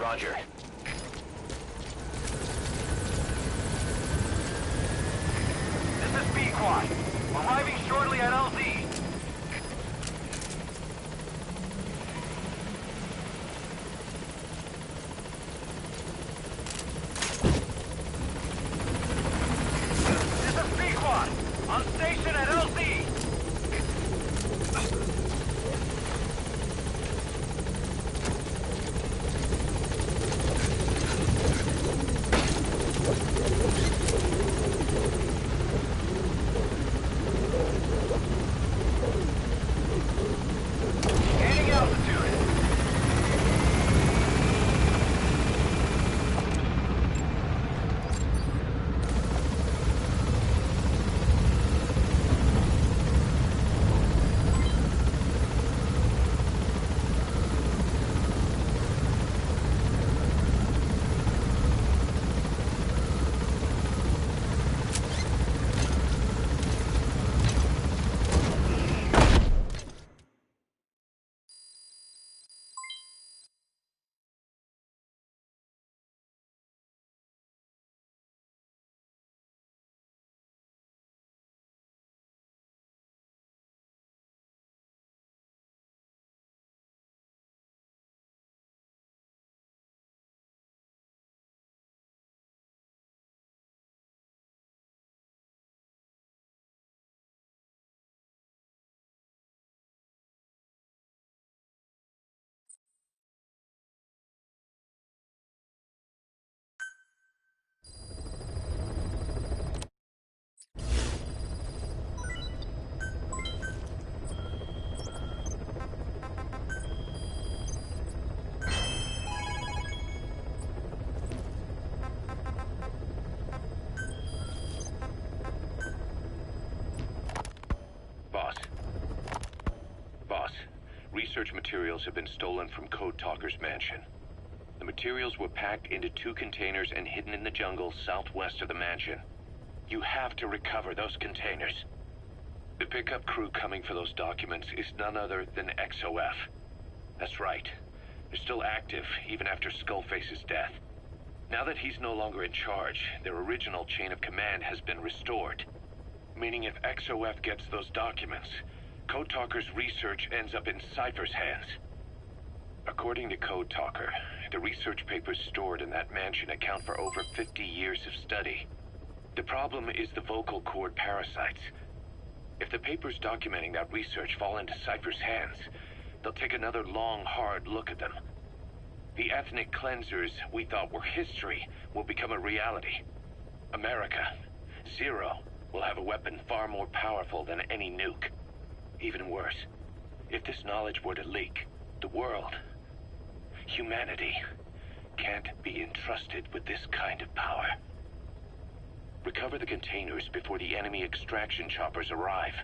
Roger. This is B-Quad. Arriving shortly at LZ. This is B-Quad. On station at LZ. Gaining altitude. Boss, research materials have been stolen from Code Talker's mansion. The materials were packed into 2 containers and hidden in the jungle southwest of the mansion. You have to recover those containers. The pickup crew coming for those documents is none other than XOF. That's right. They're still active, even after Skullface's death. Now that he's no longer in charge, their original chain of command has been restored. Meaning if XOF gets those documents, Code Talker's research ends up in Cypher's hands. According to Code Talker, the research papers stored in that mansion account for over 50 years of study. The problem is the vocal cord parasites. If the papers documenting that research fall into Cypher's hands, they'll take another long, hard look at them. The ethnic cleansers we thought were history will become a reality. America, Zero, will have a weapon far more powerful than any nuke. Even worse, if this knowledge were to leak, the world, humanity, can't be entrusted with this kind of power. Recover the containers before the enemy extraction choppers arrive.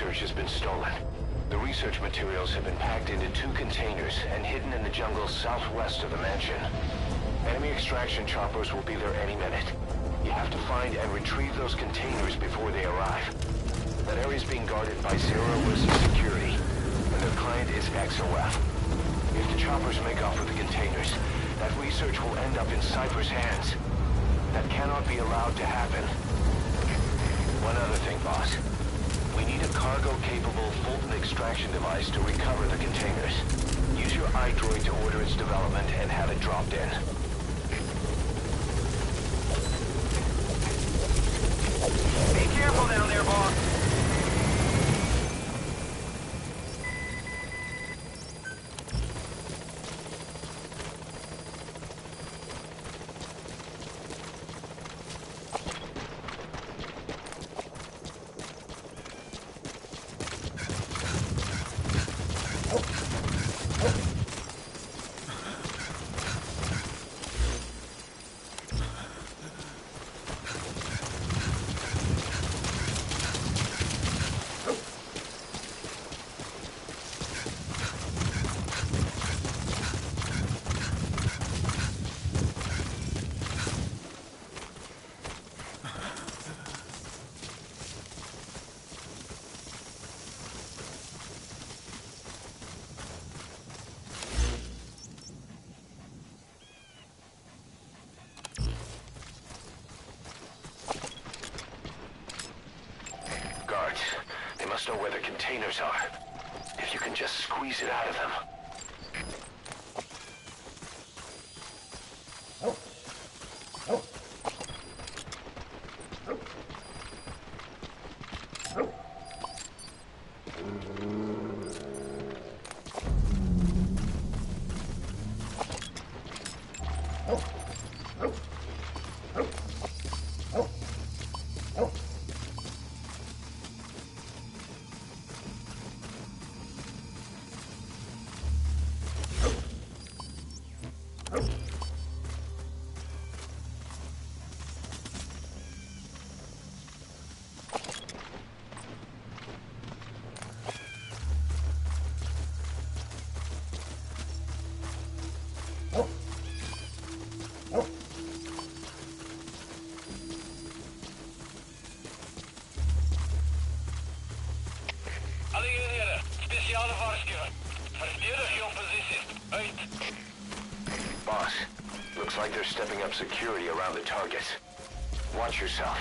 research has been stolen. The research materials have been packed into 2 containers and hidden in the jungle southwest of the mansion. Enemy extraction choppers will be there any minute. You have to find and retrieve those containers before they arrive. That area is being guarded by zero-risk security, and their client is XOF. If the choppers make off with the containers, that research will end up in Cypher's hands. That cannot be allowed to happen. One other thing, boss. We need a cargo-capable Fulton extraction device to recover the containers. Use your iDroid to order its development and have it dropped in. Be careful down there, boss. They must know where the containers are. If you can just squeeze it out of them. Boss, looks like they're stepping up security around the targets. Watch yourself.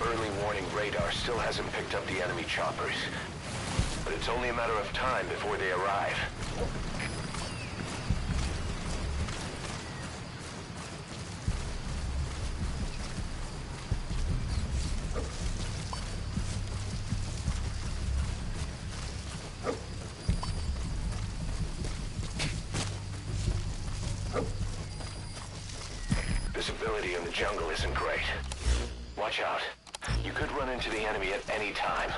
Early warning radar still hasn't picked up the enemy choppers, but it's only a matter of time before they arrive. Visibility in the jungle isn't great. Watch out. You could run into the enemy at any time.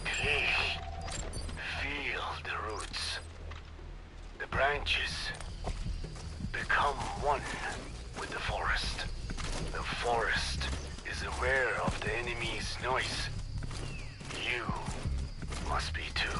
Please, feel the roots. The branches become one with the forest. The forest is aware of the enemy's noise. You must be too.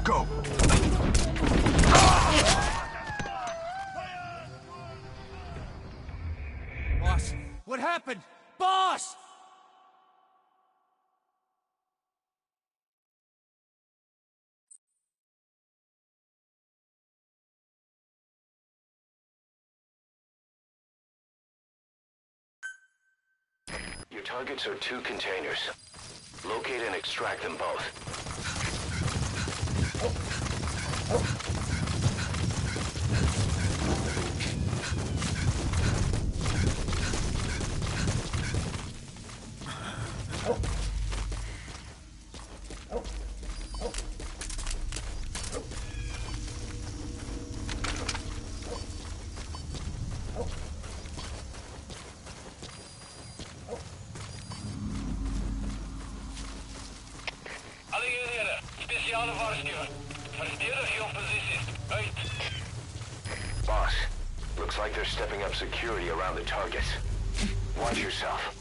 Go! Boss, what happened? Boss! Your targets are 2 containers. Locate and extract them both. Alle eenheden, speciale waarschuwing. Verdedig jouw posities. Uit. Boss, looks like they're stepping up security around the targets. Watch yourself.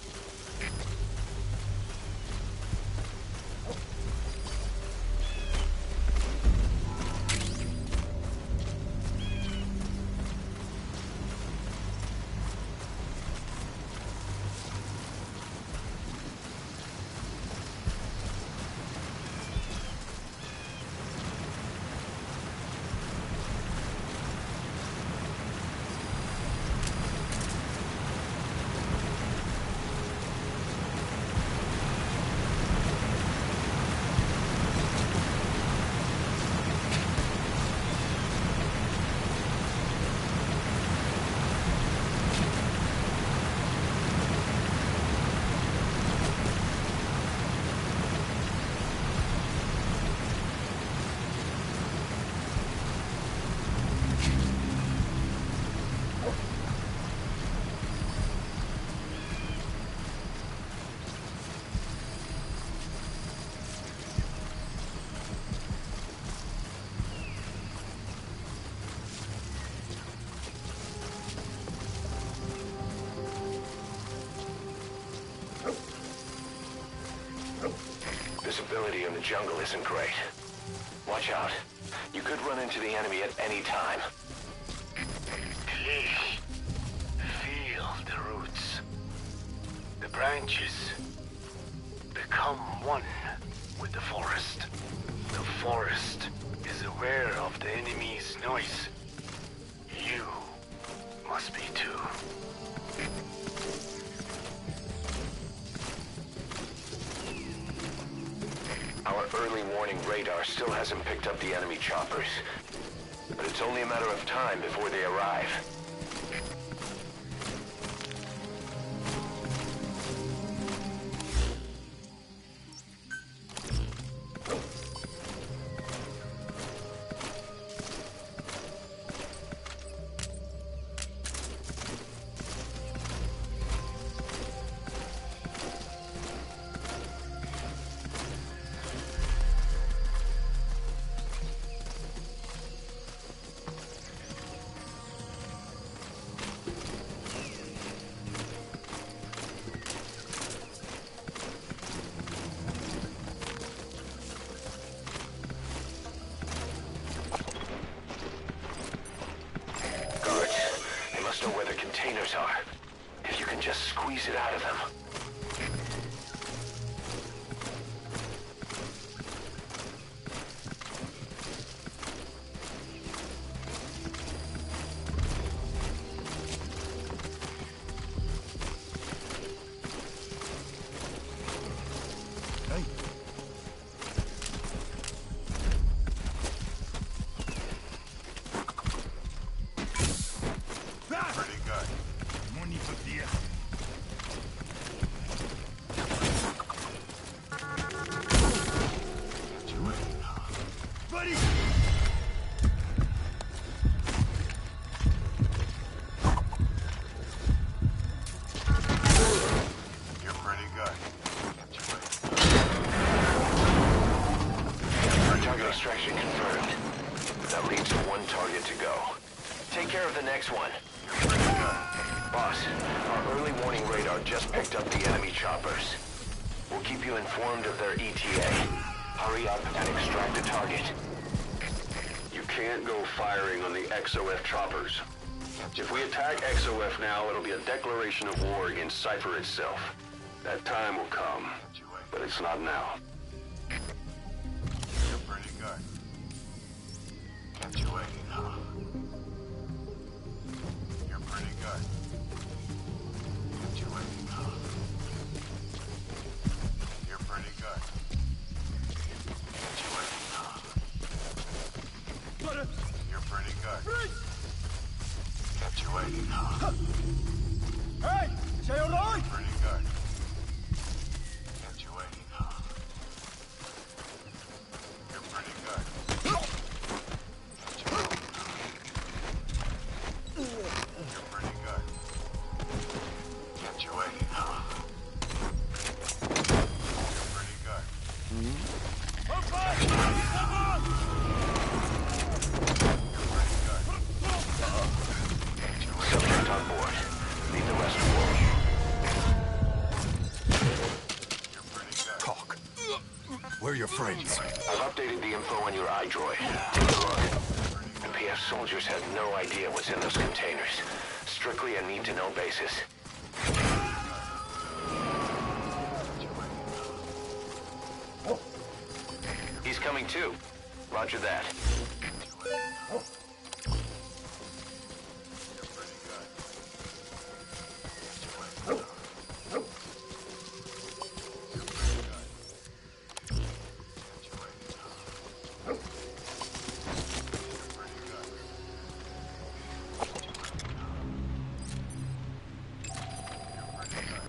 Visibility in the jungle isn't great. Watch out. You could run into the enemy at any time. Please, feel the roots. The branches become one with the forest. The forest is aware of the enemy's noise. You must be too. Our early warning radar still hasn't picked up the enemy choppers. But it's only a matter of time before they arrive. Know where the containers are. If you can just squeeze it out of them. Extraction confirmed. That leaves one target to go. Take care of the next one. Boss, our early warning radar just picked up the enemy choppers. We'll keep you informed of their ETA. Hurry up and extract the target. You can't go firing on the XOF choppers. If we attack XOF now, it'll be a declaration of war against Cypher itself. That time will come, but it's not now. Kept you waiting, huh? You're pretty good. Kept you waiting, huh? You're pretty good. Kept you waiting, huh? You're pretty good. Kept you waiting, huh? Hey! Say alright! Pretty good. Kept you waiting, huh? You're pretty good. You're pretty good. Kept you waiting, huh? You're pretty good. Kept you waiting, huh? You're pretty good. Kept you waiting. Subject on board. Leave the rest alone. You're pretty good. Talk. Where are your friends? I've updated the info on your iDroid. Take a look. The PF soldiers have no idea what's in those containers. Strictly a need-to-know basis. He's coming too. Roger that.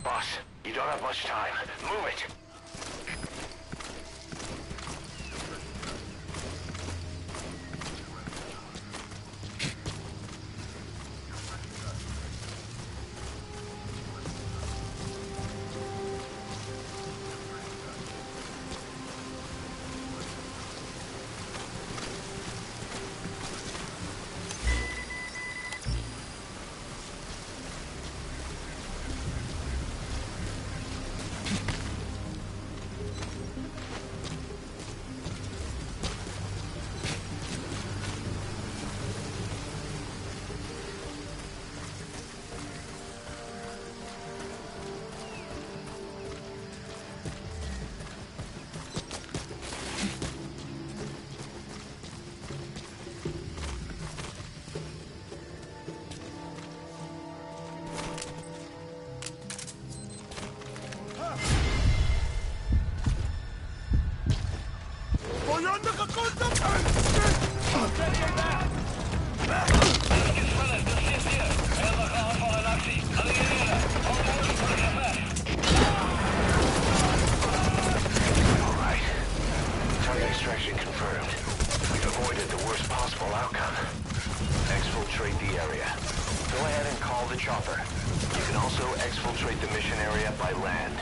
Boss, you don't have much time. Move it! the mission area by land.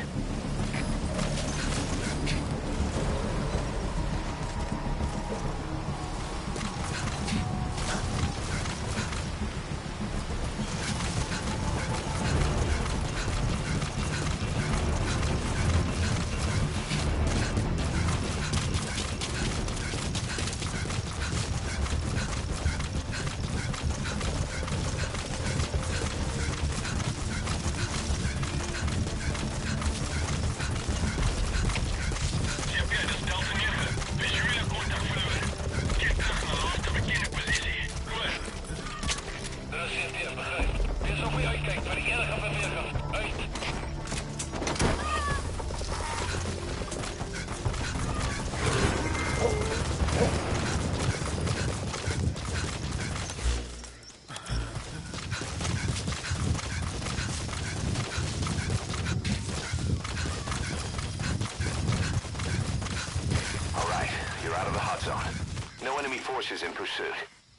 No enemy forces in pursuit.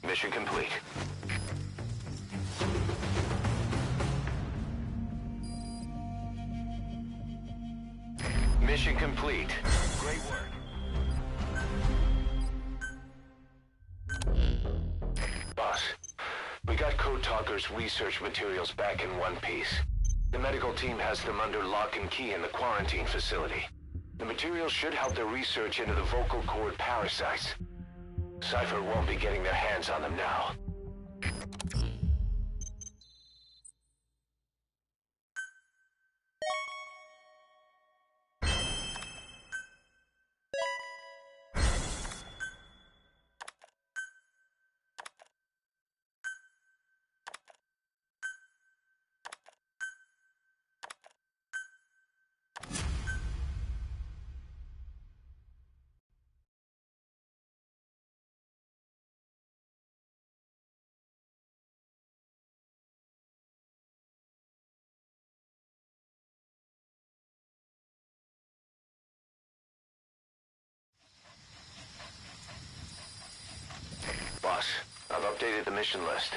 Mission complete. Mission complete. Great work. Boss, we got Code Talker's research materials back in one piece. The medical team has them under lock and key in the quarantine facility. The materials should help their research into the vocal cord parasites. Cypher won't be getting their hands on them now. Boss, I've updated the mission list.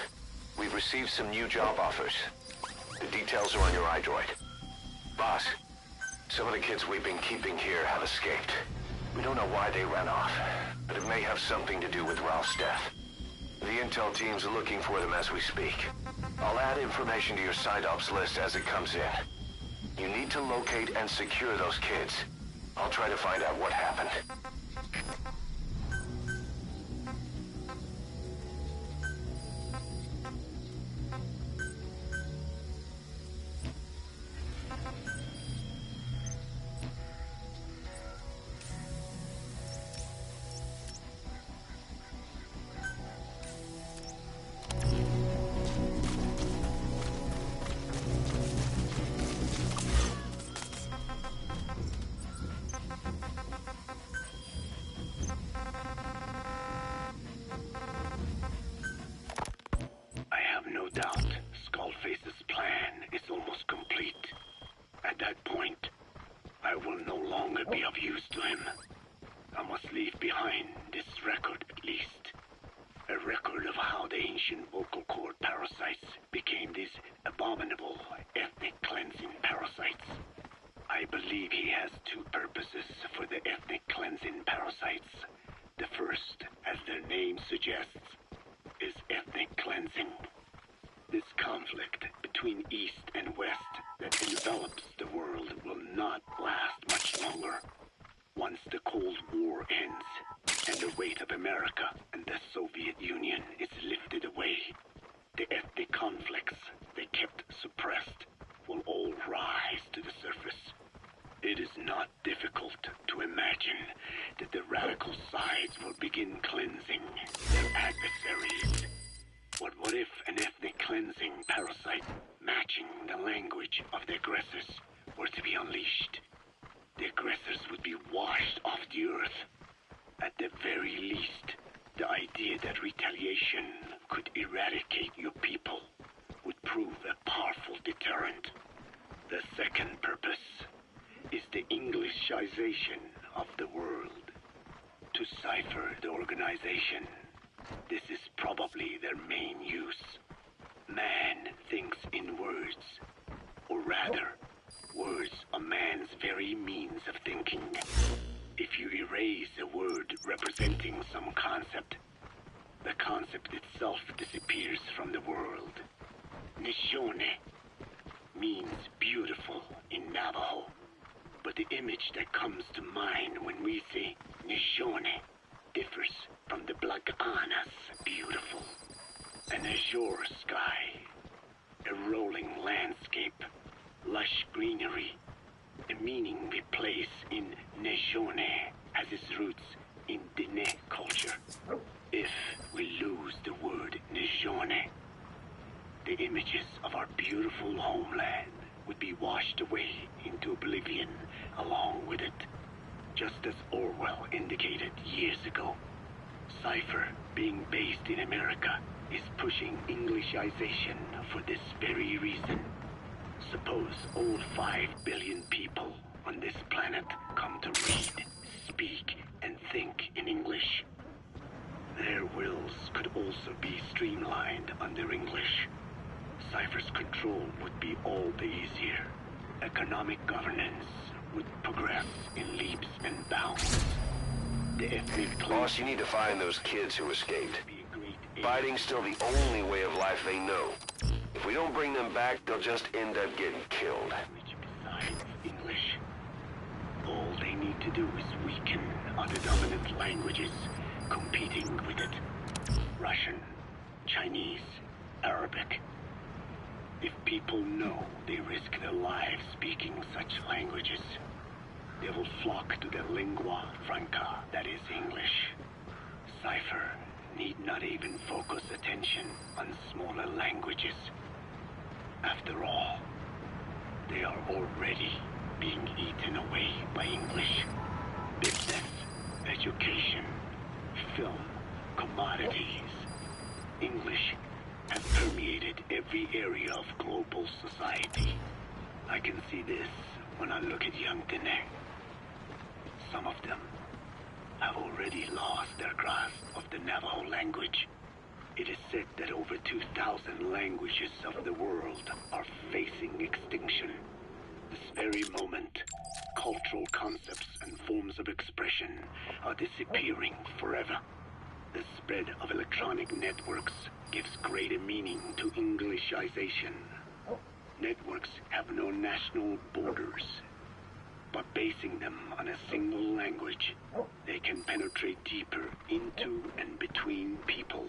We've received some new job offers. The details are on your iDroid. Boss, some of the kids we've been keeping here have escaped. We don't know why they ran off, but it may have something to do with Ralph's death. The intel team's looking for them as we speak. I'll add information to your side ops list as it comes in. You need to locate and secure those kids. I'll try to find out what happened. Of the world. To cipher the organization. This is probably their main use. Man thinks in words, or rather, But the image that comes to mind when we say Nishone differs from the Black Anna's beautiful. An azure sky, a rolling landscape, lush greenery, a meaning we place in Nishone has its roots in Dene culture. If we lose the word Nishone, the images of our beautiful homeland would be washed away into oblivion along with it. Just as Orwell indicated years ago, Cypher, being based in America, is pushing Englishization for this very reason. Suppose all 5 billion people on this planet come to read, speak, and think in English. Their wills could also be streamlined under English. Cypher's control would be all the easier. Economic governance would progress in leaps and bounds. The ethnic Boss, you need to find those kids who escaped. Fighting's still the only way of life they know. If we don't bring them back, they'll just end up getting killed. language besides English. All they need to do is weaken other dominant languages competing with it. Russian, Chinese, Arabic. If people know they risk their lives speaking such languages, they will flock to the lingua franca that is English. Cypher need not even focus attention on smaller languages. After all, they are already being eaten away by English. Business, education, film, commodities. English has permeated every area of global society. I can see this when I look at young Dene. Some of them have already lost their grasp of the Navajo language. It is said that over 2,000 languages of the world are facing extinction. This very moment, cultural concepts and forms of expression are disappearing forever. The spread of electronic networks gives greater meaning to Englishization. Networks have no national borders. By basing them on a single language, they can penetrate deeper into and between people.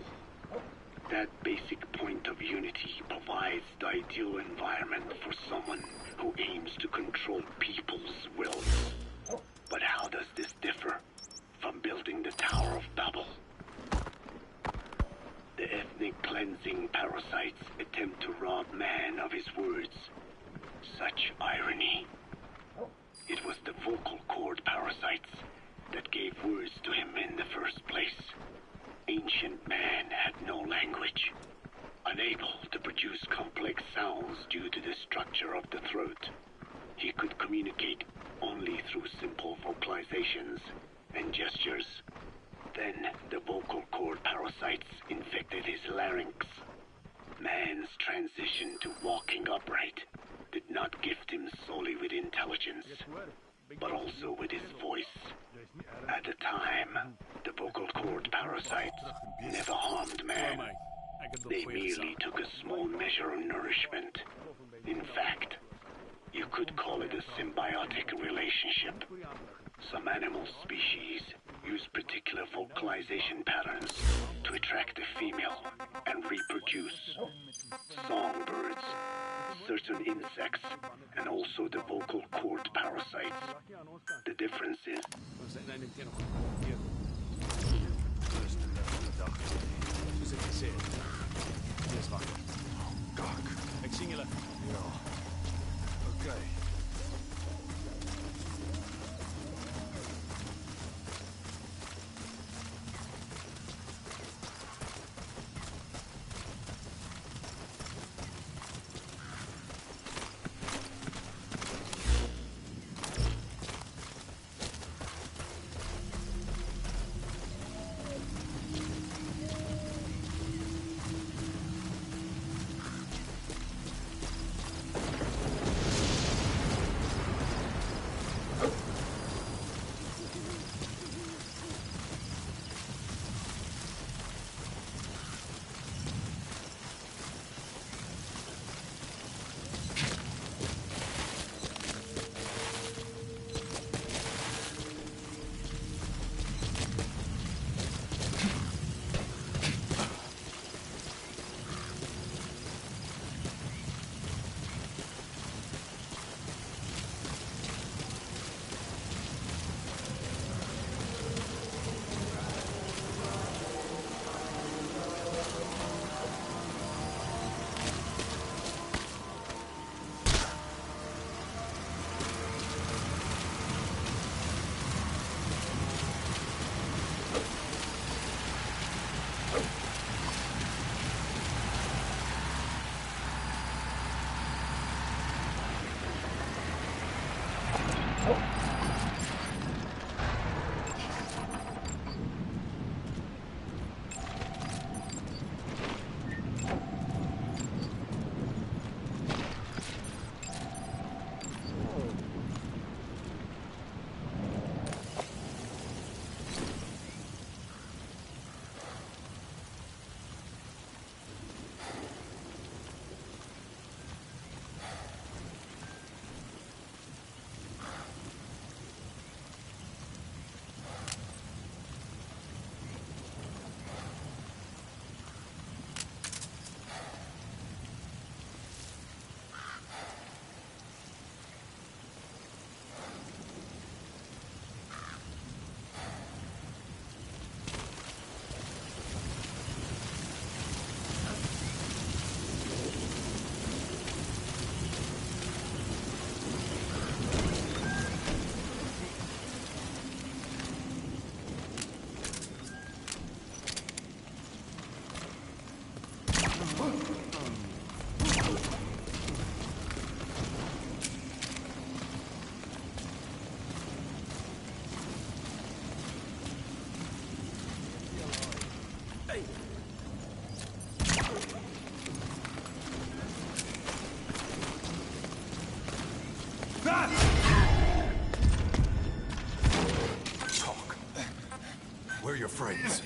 That basic point of unity provides the ideal environment for someone who aims to control people's wills. But how does this differ from building the Tower of Babel? The ethnic cleansing parasites attempt to rob man of his words. Such irony. It was the vocal cord parasites that gave words to him in the first place. Ancient man had no language, unable to produce complex sounds due to the structure of the throat. He could communicate only through simple vocalizations and gestures. Then the vocal cord parasites infected his larynx. Man's transition to walking upright did not gift him solely with intelligence, but also with his voice. At the time, the vocal cord parasites never harmed man. They merely took a small measure of nourishment. In fact, you could call it a symbiotic relationship. Some animal species use particular vocalization patterns to attract a female and reproduce. Songbirds, certain insects, and also the vocal cord parasites. The difference is Kak. Ik zing jullie. Ja. Oké. Talk. Where are your friends?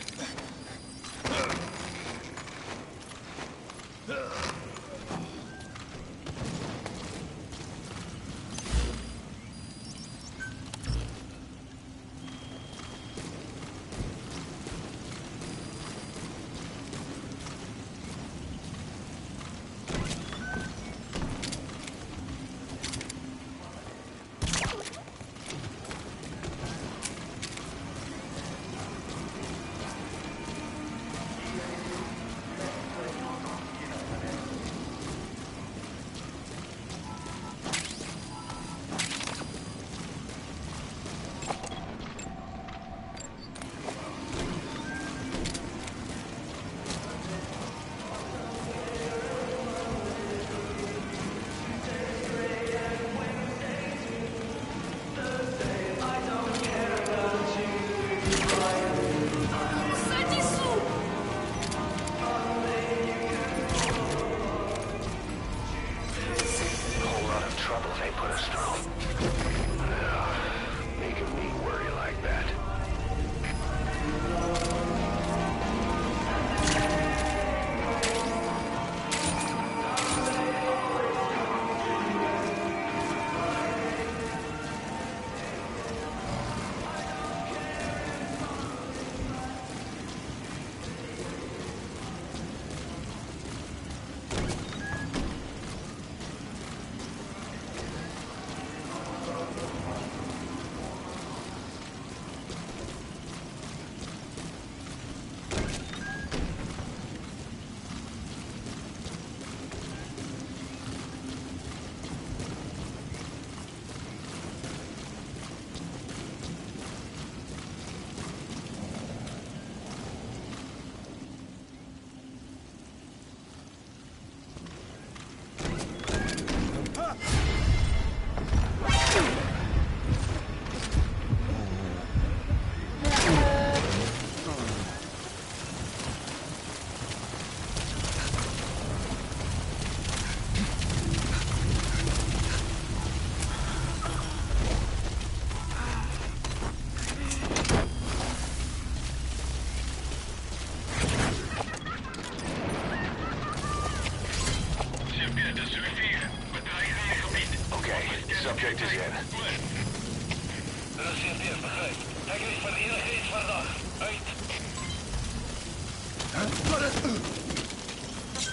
Subject is in.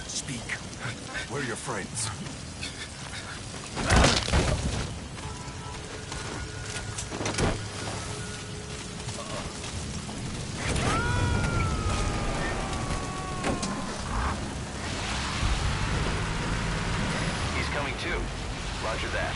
Speak. Where are your friends? He's coming too. Roger that.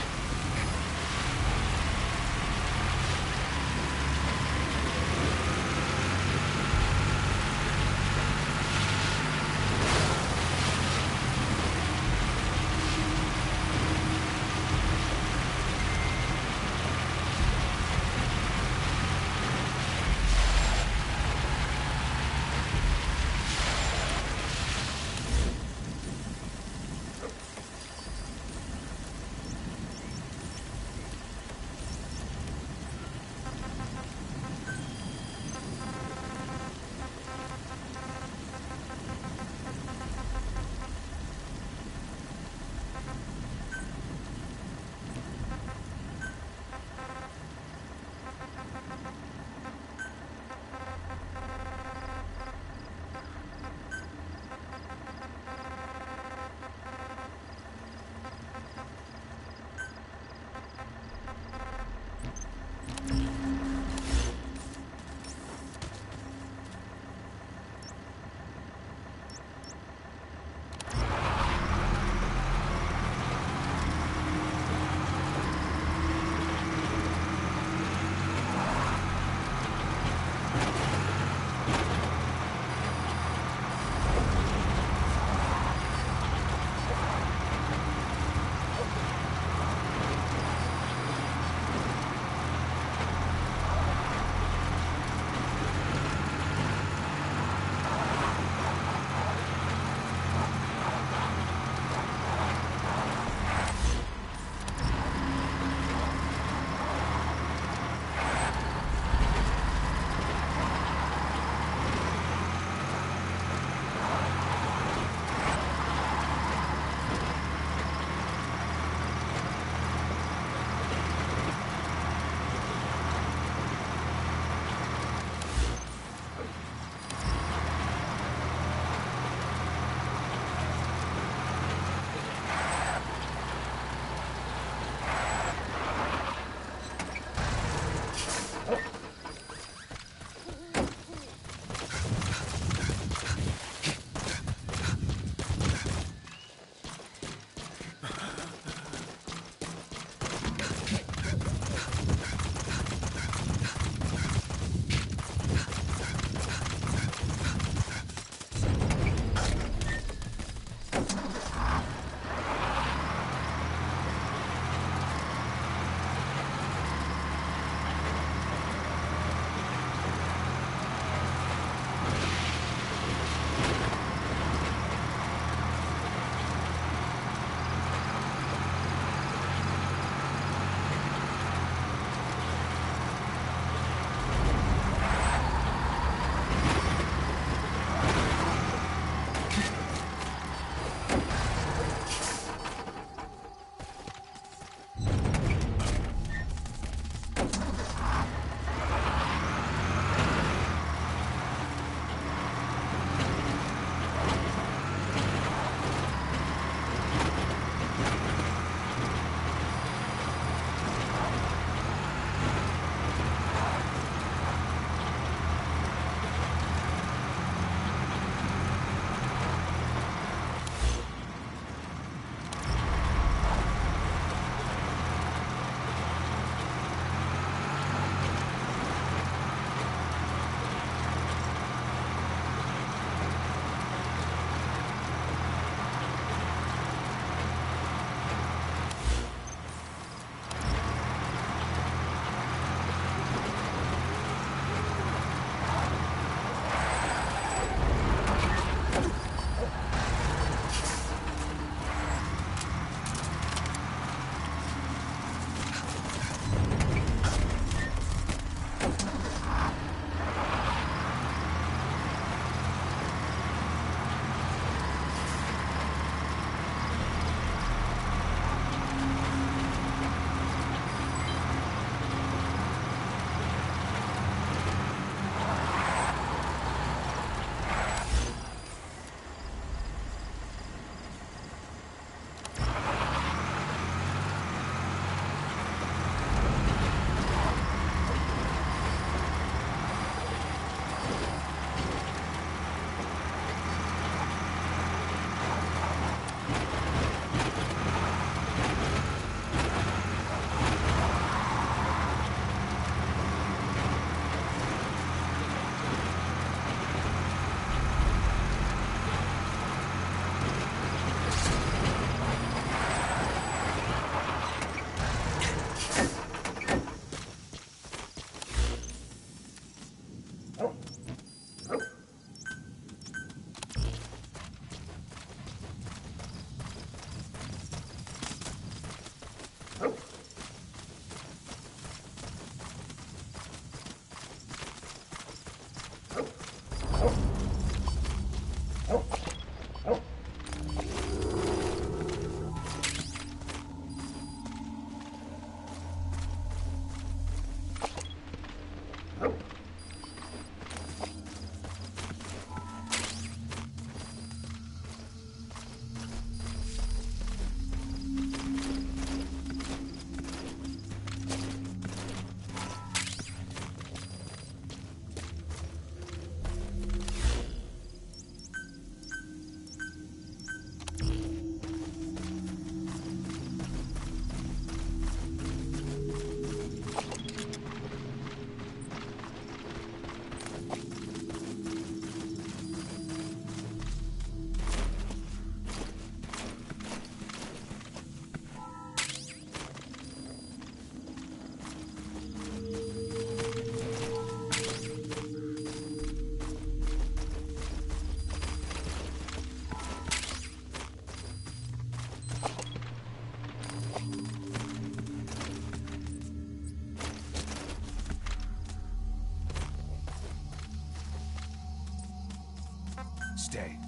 Stay.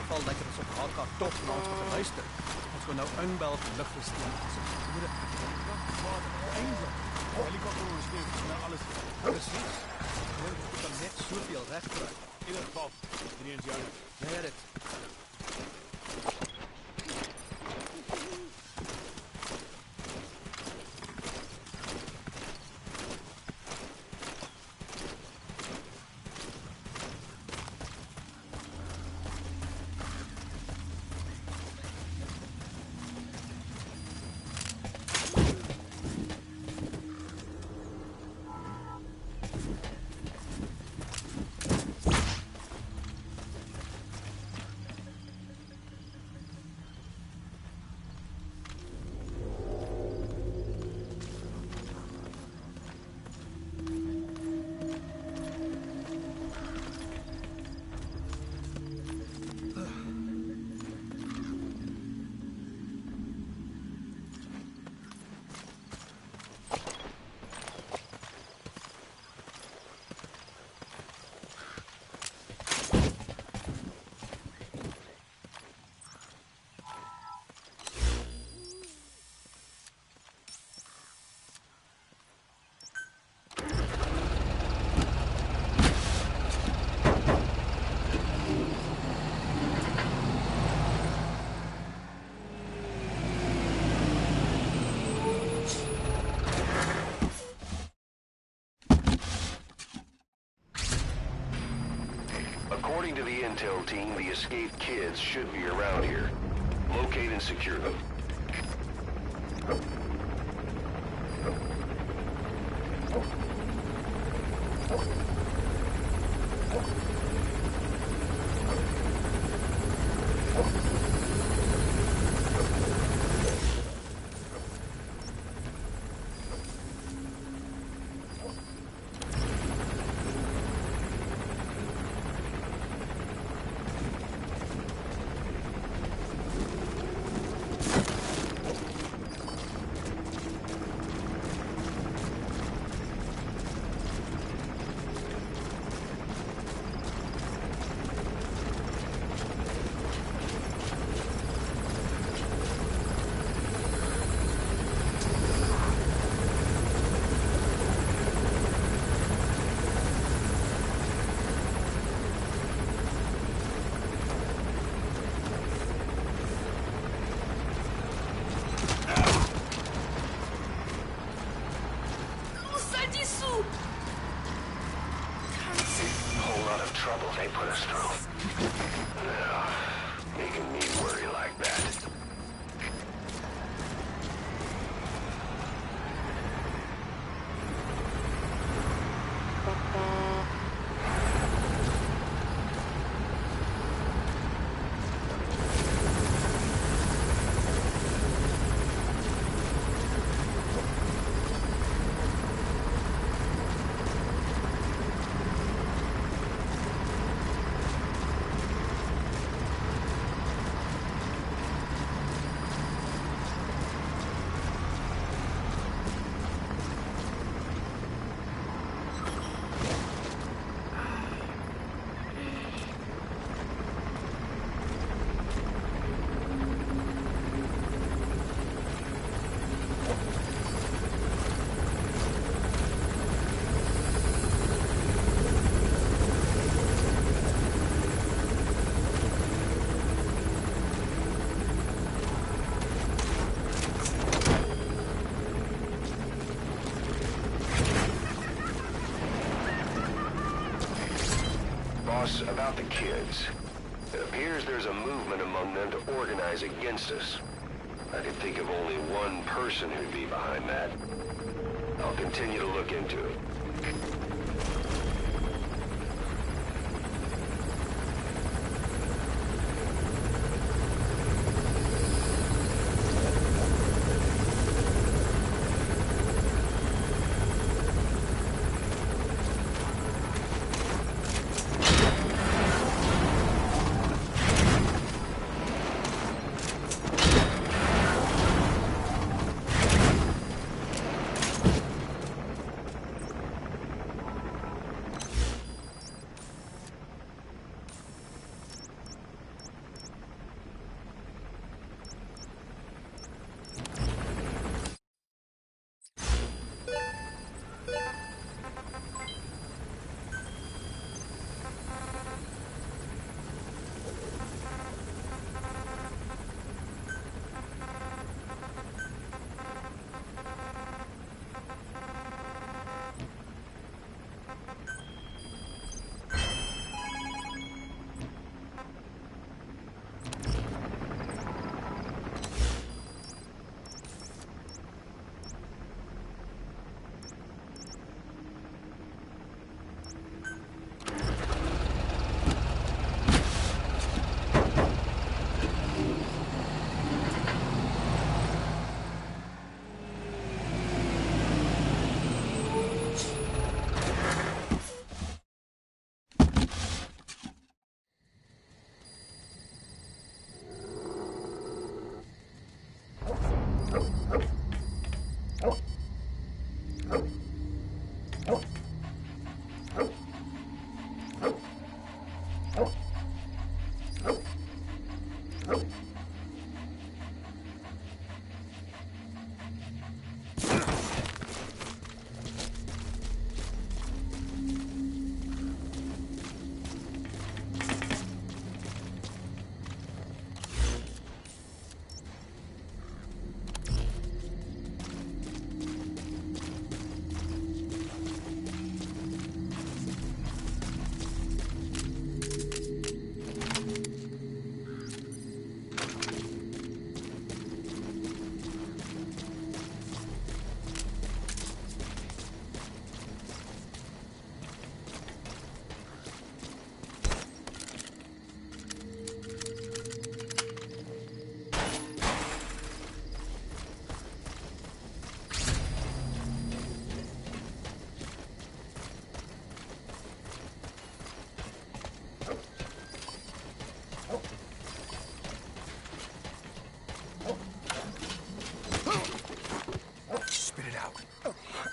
geval dat ons op haar toch na ons moet luister. Ons gaan nou inbel vir lugversteun. Eindelijk. Helikopter ondersteunt. Nou alles. Precies. Ik kan net zoveel recht krijgen. In ieder geval. Die eens jou. Ja, dit. According to the intel team, the escaped kids should be around here. Locate and secure them. they put us through. No, making me worry like that. About the kids. It appears there's a movement among them to organize against us. I can think of only one person who'd be behind that. I'll continue to look into it.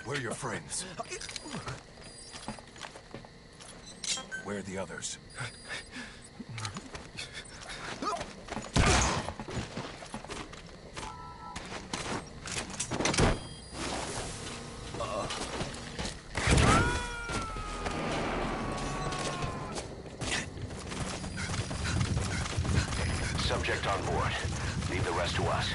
Where are your friends? Where are the others? Subject on board. Leave the rest to us.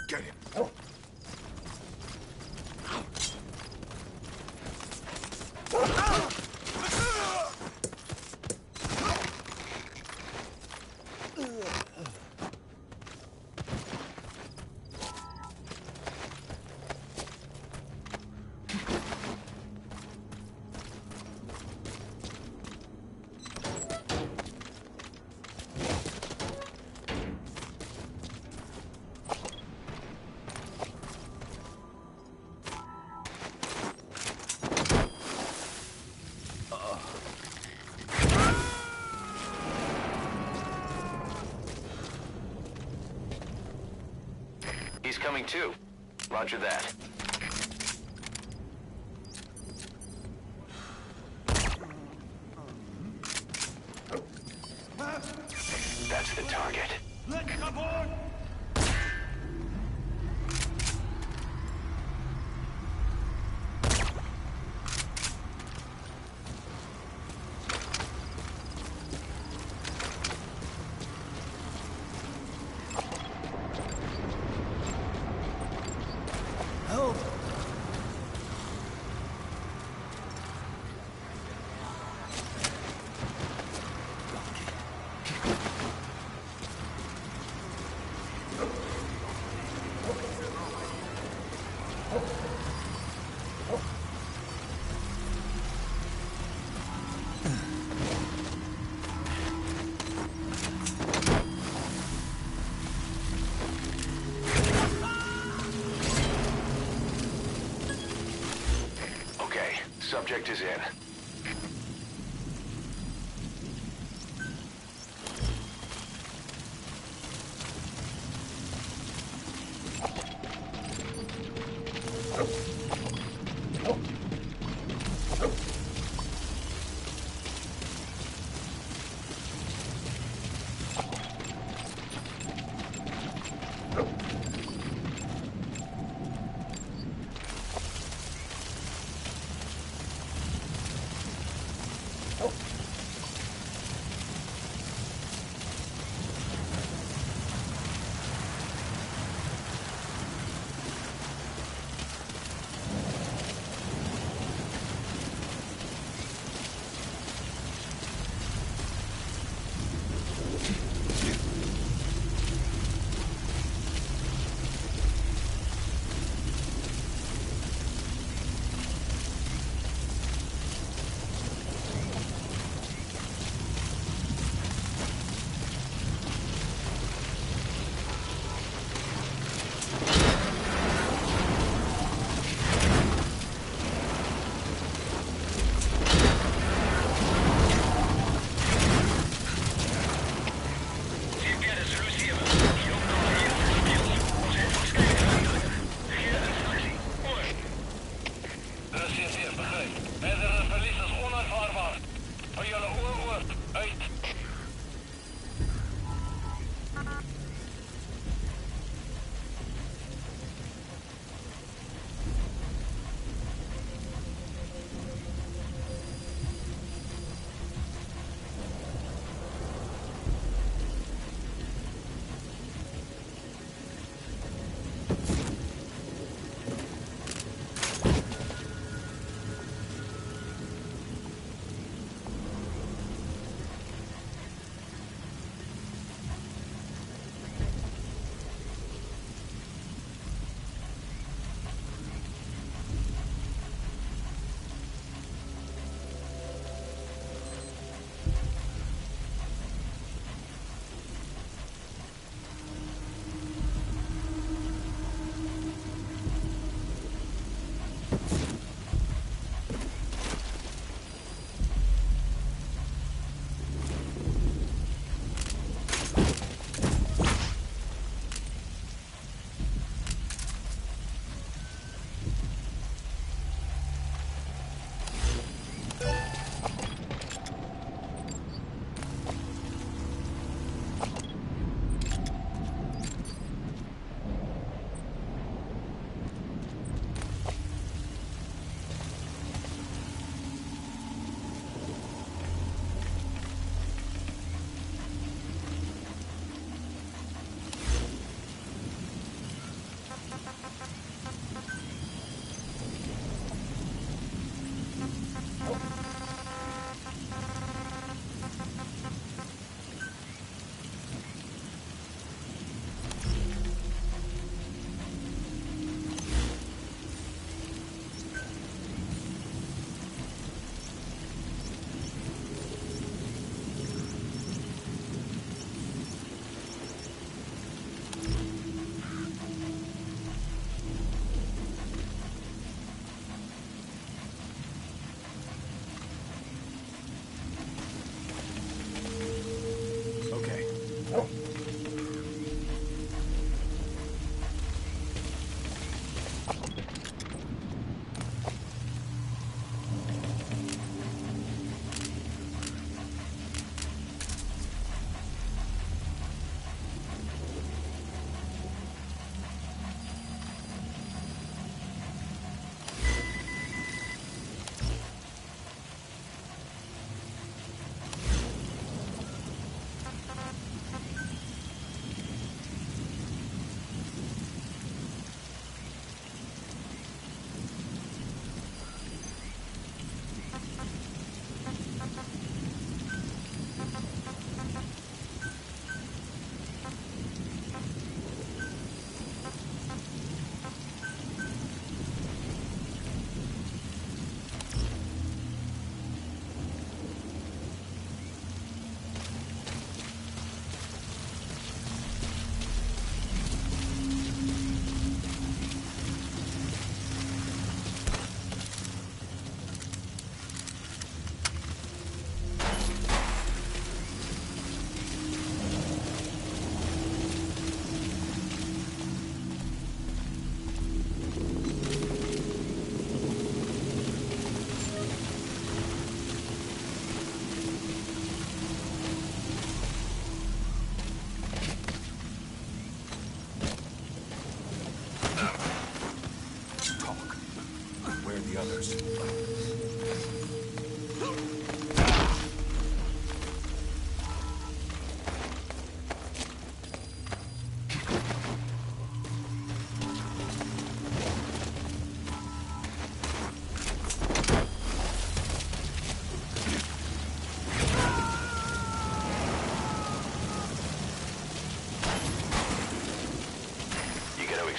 Get him. He's coming too. Roger that. That's the target. Subject is in.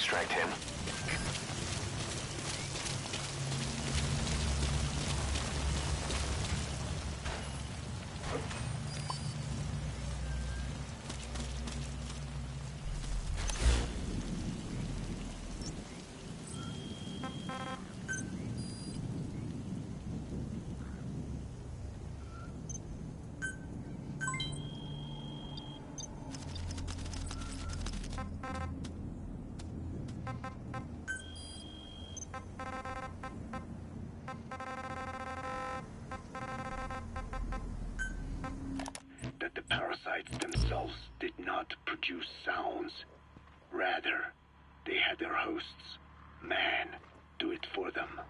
extract him. That the parasites themselves did not produce sounds. Rather, they had their hosts, man, do it for them.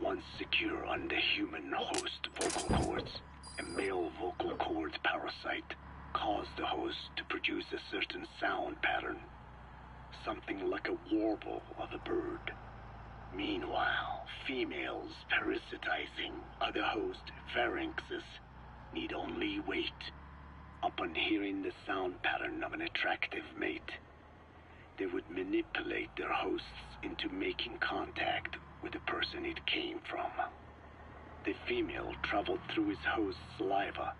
Once secure on the human host vocal cords, a male vocal cord parasite caused the host to produce a certain sound pattern, something like a warble of a bird. Meanwhile, females parasitizing other host pharynxes need only wait. Upon hearing the sound pattern of an attractive mate, they would manipulate their hosts into making contact with the person it came from. The female traveled through his host's saliva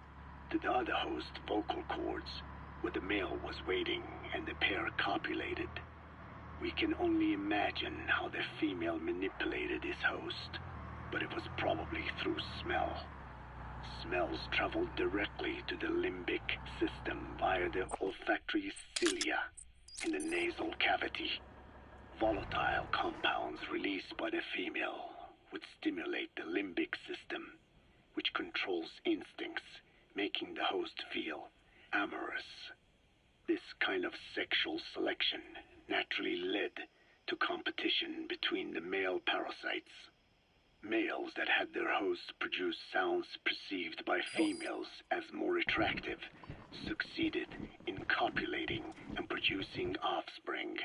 to the other host's vocal cords, where the male was waiting and the pair copulated. We can only imagine how the female manipulated his host, but it was probably through smell. Smells traveled directly to the limbic system via the olfactory cilia in the nasal cavity. Volatile compounds released by the female would stimulate the limbic system, which controls instincts, making the host feel amorous. This kind of sexual selection naturally led to competition between the male parasites. Males that had their hosts produce sounds perceived by females as more attractive succeeded in copulating and producing offspring.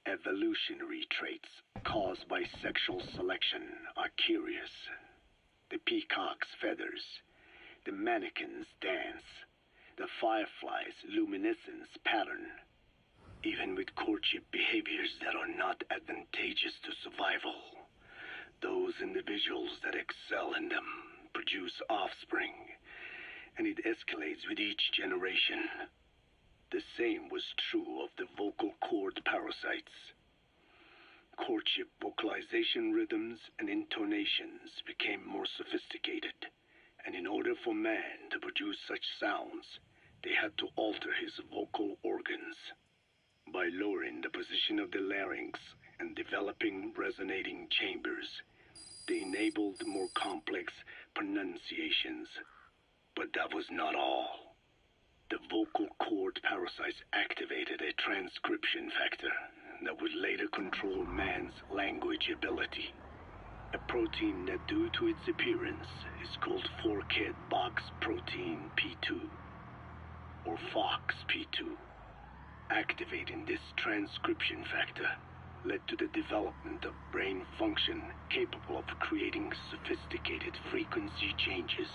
Evolutionary traits caused by sexual selection are curious. The peacock's feathers, the mannequin's dance, the firefly's luminescence pattern. Even with courtship behaviors that are not advantageous to survival, those individuals that excel in them produce offspring, and it escalates with each generation. The same was true of the vocal cord parasites. Courtship vocalization rhythms and intonations became more sophisticated, and in order for man to produce such sounds, they had to alter his vocal organs. By lowering the position of the larynx and developing resonating chambers, they enabled more complex pronunciations. But that was not all. The vocal cord parasites activated a transcription factor that would later control man's language ability. A protein that, due to its appearance, is called forkhead box protein P2, or FOXP2. Activating this transcription factor led to the development of brain function capable of creating sophisticated frequency changes.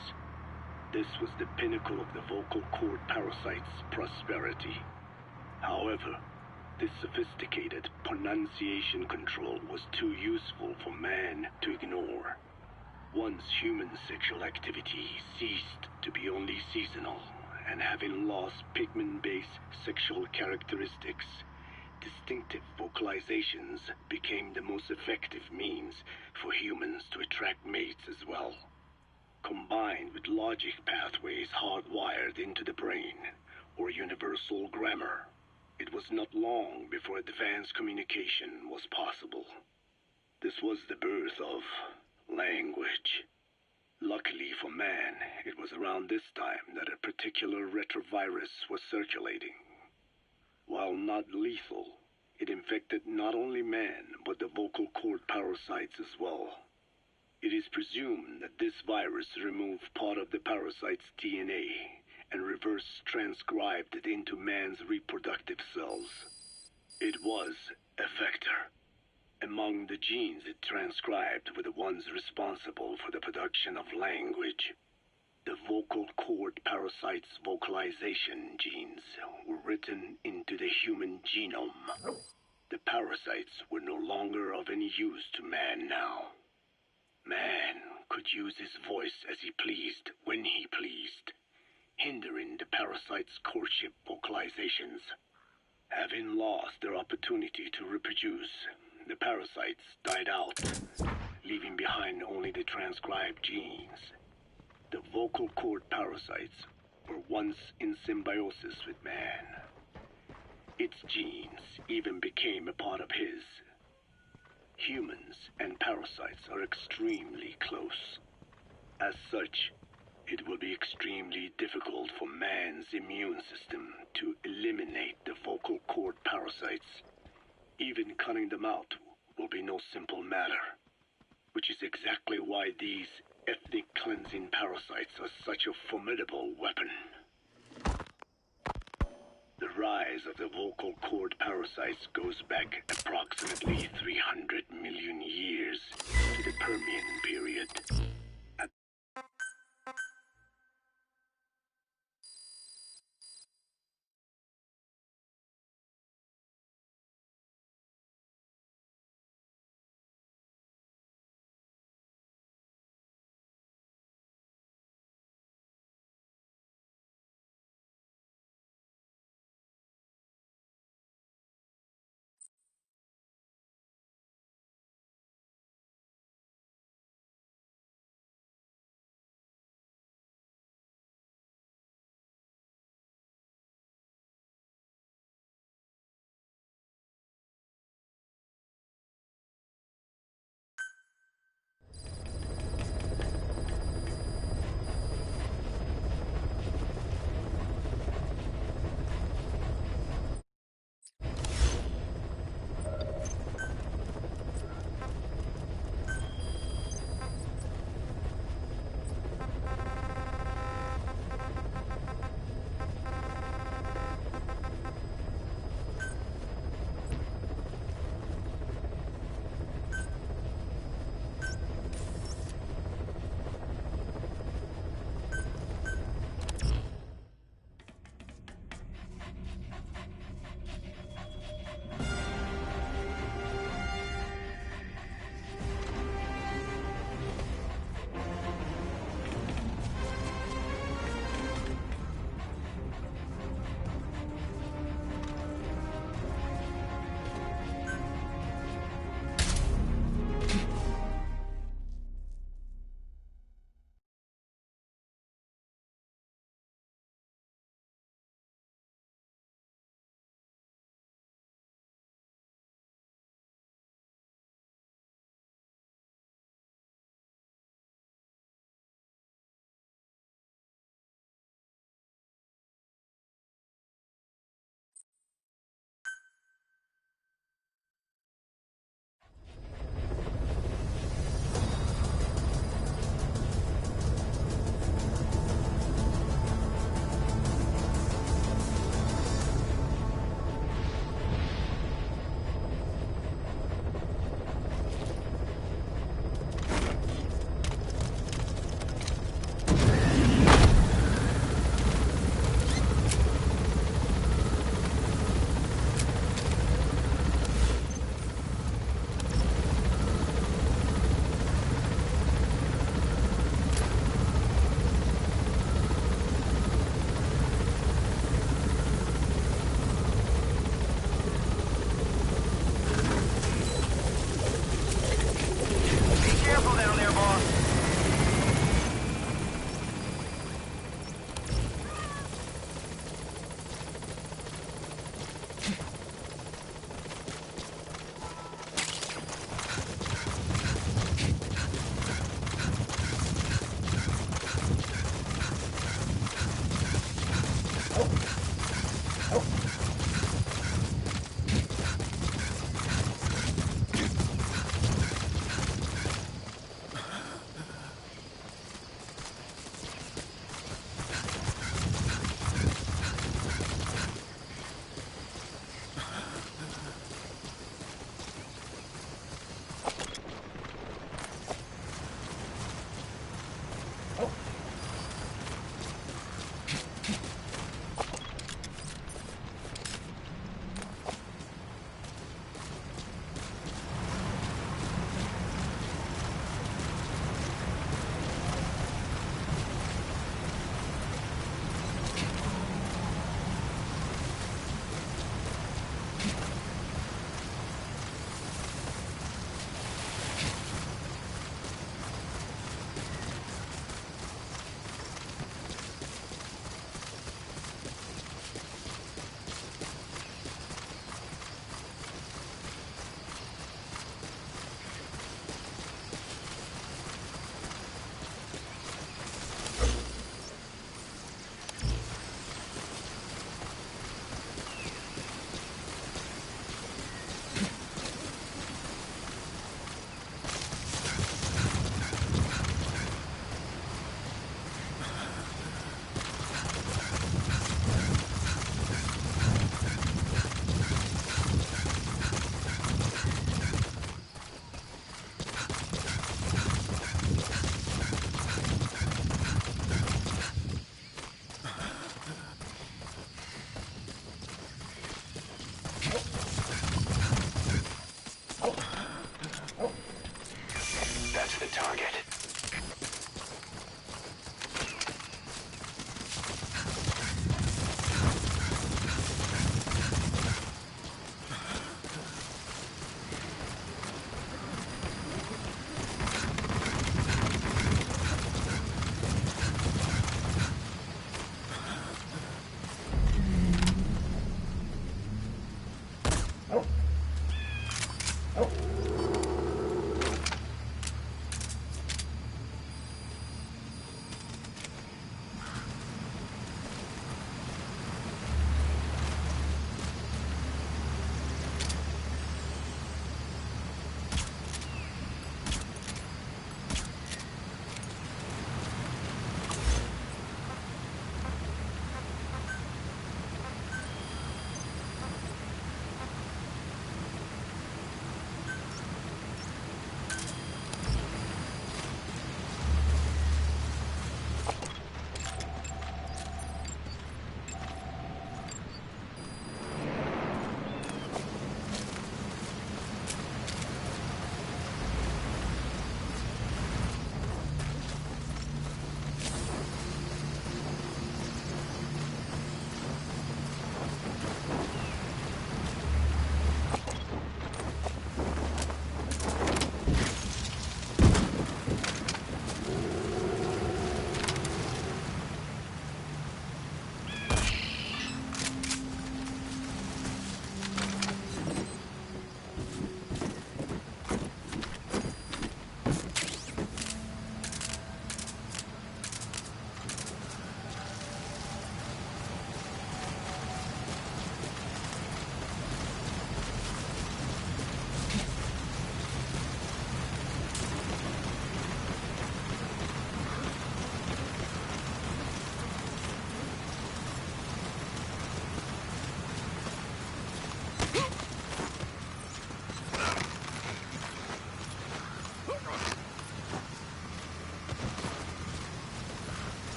This was the pinnacle of the vocal cord parasite's prosperity. However, this sophisticated pronunciation control was too useful for man to ignore. Once human sexual activity ceased to be only seasonal, and having lost pigment-based sexual characteristics, distinctive vocalizations became the most effective means for humans to attract mates as well. Combined with logic pathways hardwired into the brain, or universal grammar, it was not long before advanced communication was possible. This was the birth of language. Luckily for man, it was around this time that a particular retrovirus was circulating. While not lethal, it infected not only man, but the vocal cord parasites as well. It is presumed that this virus removed part of the parasite's DNA and reverse transcribed it into man's reproductive cells. It was a vector. Among the genes it transcribed were the ones responsible for the production of language. The vocal cord parasite's vocalization genes were written into the human genome. The parasites were no longer of any use to man now. Man could use his voice as he pleased, when he pleased, hindering the parasites' courtship vocalizations. Having lost their opportunity to reproduce, the parasites died out, leaving behind only the transcribed genes. The vocal cord parasites were once in symbiosis with man. Its genes even became a part of his. Humans and parasites are extremely close. As such, it will be extremely difficult for man's immune system to eliminate the vocal cord parasites. Even cutting them out will be no simple matter, which is exactly why these ethnic cleansing parasites are such a formidable weapon. The rise of the vocal cord parasites goes back approximately 300 million years to the Permian period.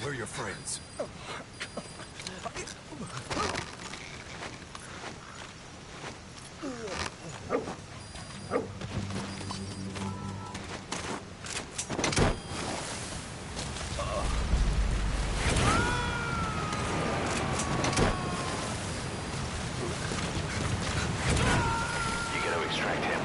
We're your friends. You gotta extract him.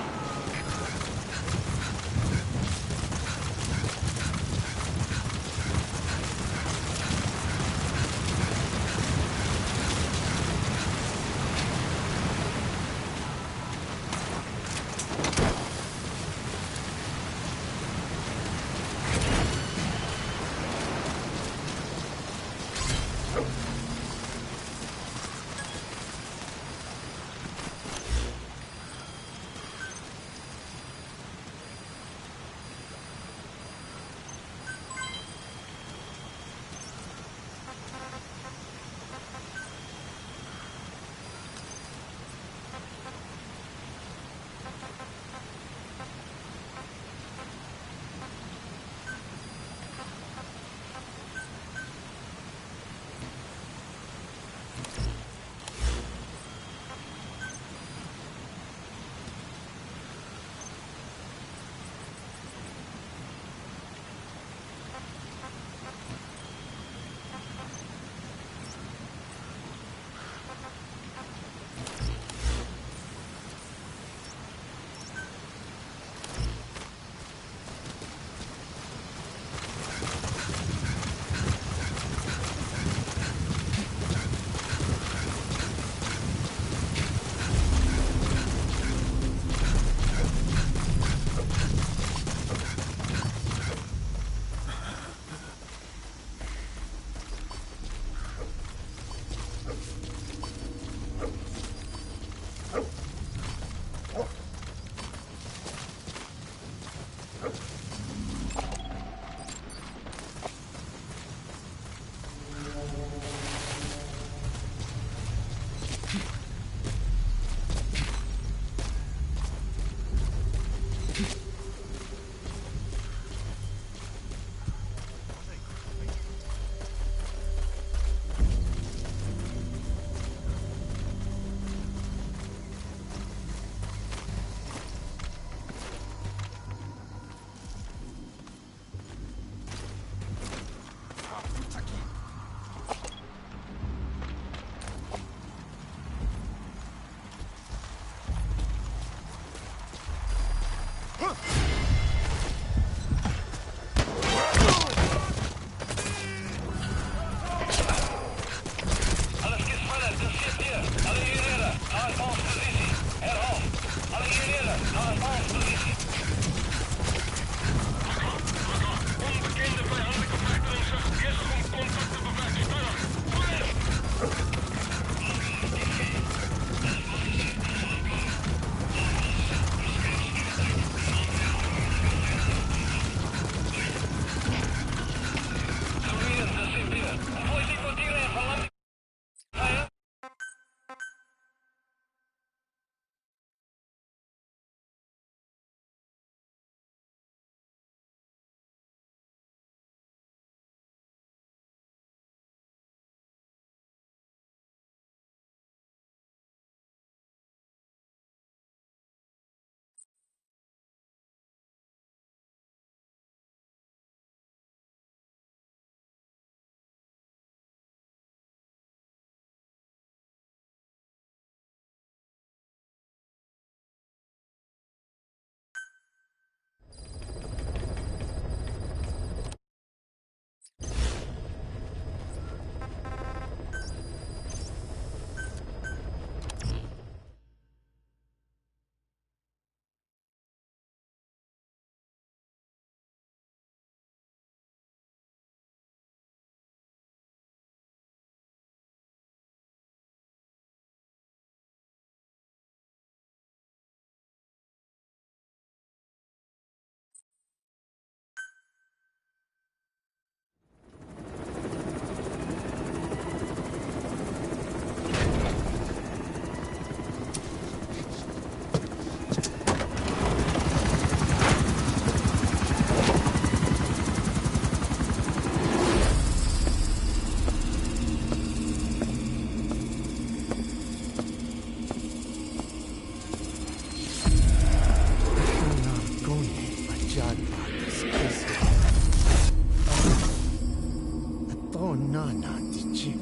no nana dichi.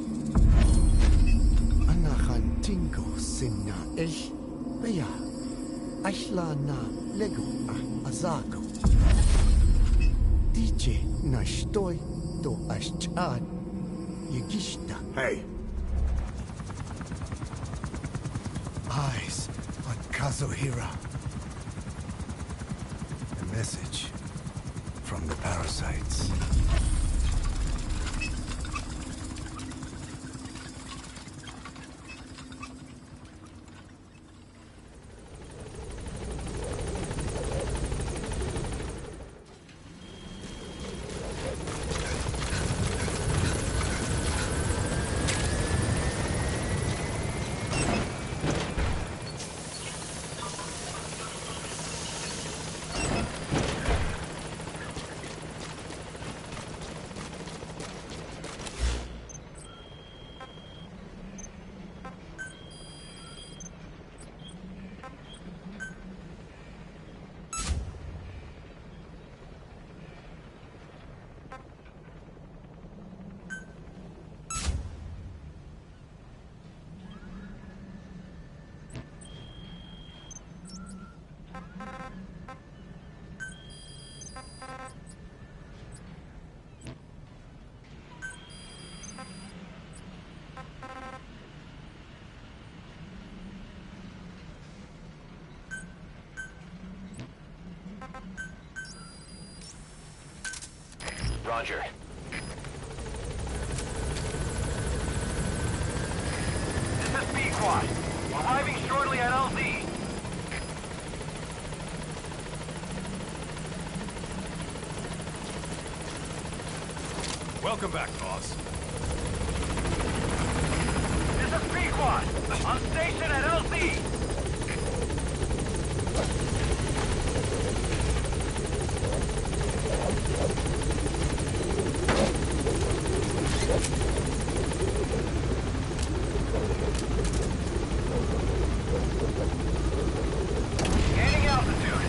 Anahan tingo sinna ich. Beya. Ashla na lego azako. DJ na stoi do ashchad. Yigishta. Hey, Eyes on Kazuhira. a message from the parasites. Roger. This is B-Quad. Arriving shortly at LZ. Welcome back, boss. This is B-Quad. On station at LZ. Gaining altitude.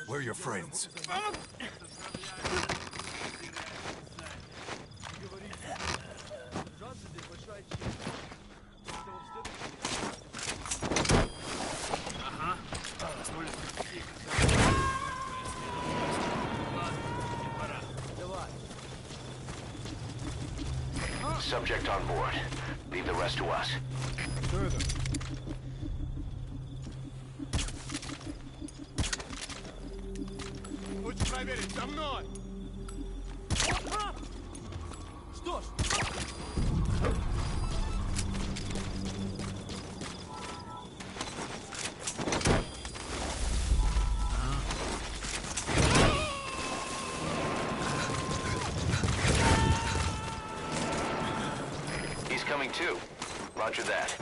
We're your friends. Subject on board. Leave the rest to us. Further. Лучше проверить, за мной! Что ж, He's coming too. Roger that.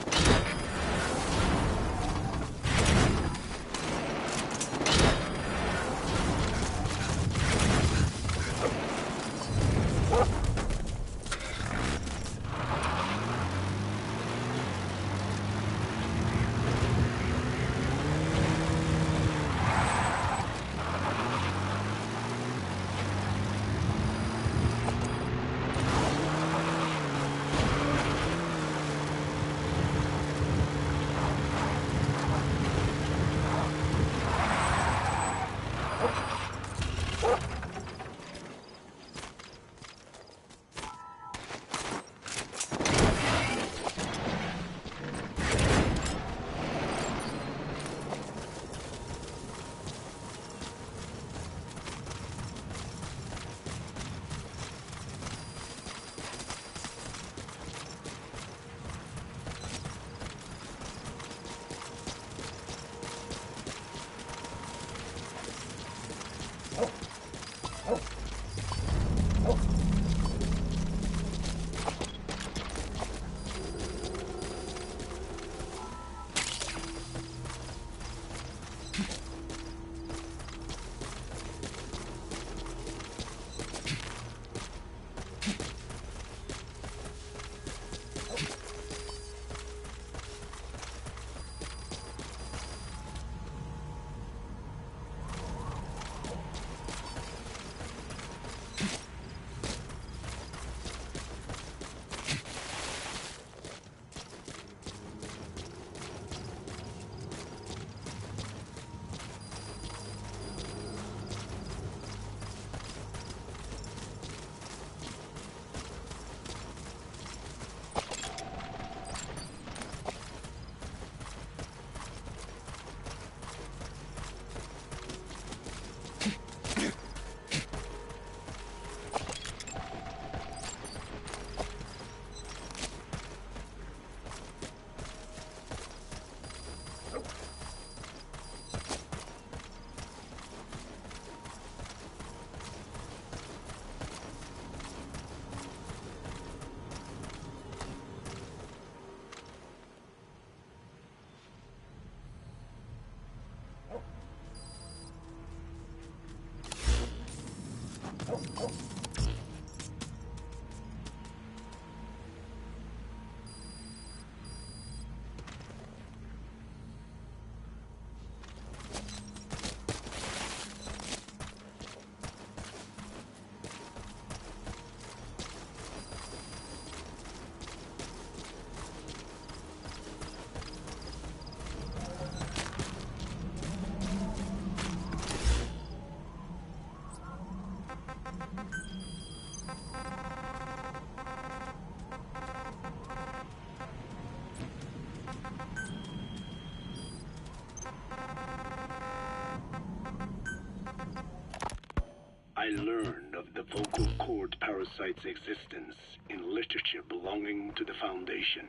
vocal cord parasite's existence in literature belonging to the Foundation.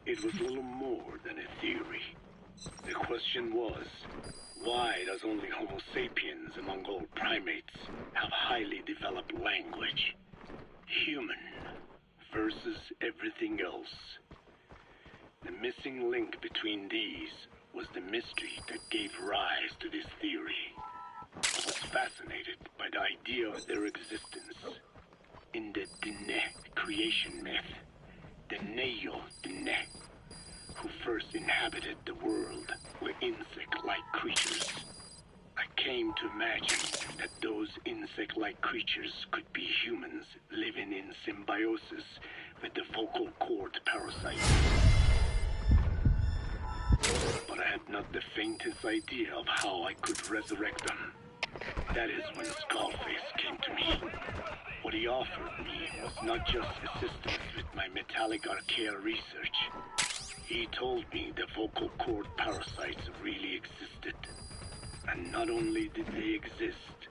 It was little more than a theory. The question was, why does only Homo sapiens among all primates have highly developed language? Human versus everything else. The missing link between these was the mystery that gave rise to this theory. I was fascinated by the idea of their existence. In the Dene creation myth, the Neo Dene, who first inhabited the world, were insect-like creatures. I came to imagine that those insect-like creatures could be humans living in symbiosis with the vocal cord parasite. But I had not the faintest idea of how I could resurrect them. That is when Skullface came to me. What he offered me was not just assistance with my metallic archaea research. He told me the vocal cord parasites really existed. And not only did they exist,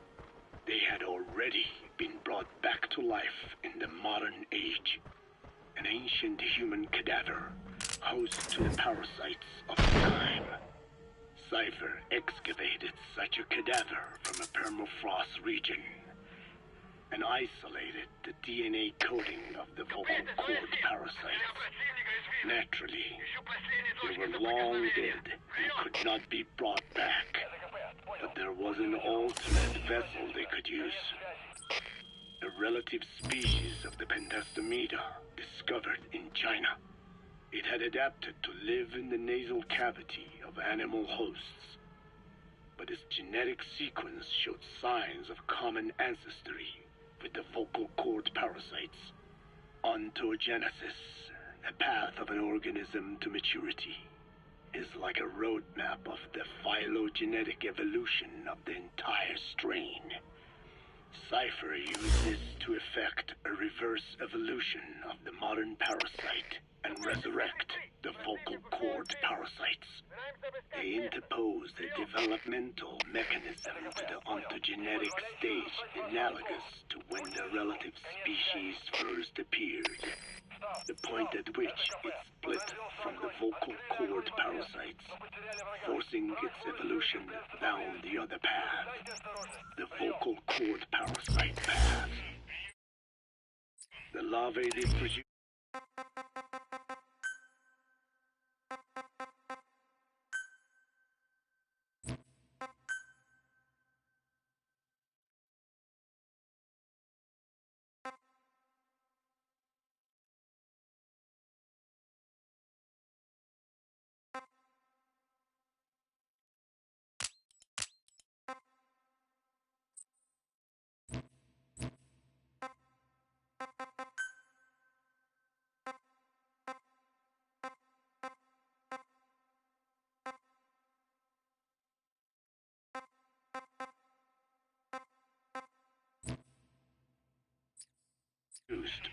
they had already been brought back to life in the modern age. An ancient human cadaver, host to the parasites of the time. Cypher excavated such a cadaver from a permafrost region and isolated the DNA coding of the vocal cord parasites. Naturally, they were long dead and could not be brought back, but there was an alternate vessel they could use. A relative species of the Pentastomida discovered in China. It had adapted to live in the nasal cavity of animal hosts, but its genetic sequence showed signs of common ancestry with the vocal cord parasites. Ontogenesis, the path of an organism to maturity, is like a roadmap of the phylogenetic evolution of the entire strain. Cypher used this to effect a reverse evolution of the modern parasite and resurrect the vocal cord parasites. They interposed a developmental mechanism to the ontogenetic stage analogous to when the relative species first appeared, the point at which it split from the vocal cord parasites, forcing its evolution down the other path, the vocal cord parasite path. The larvae they produce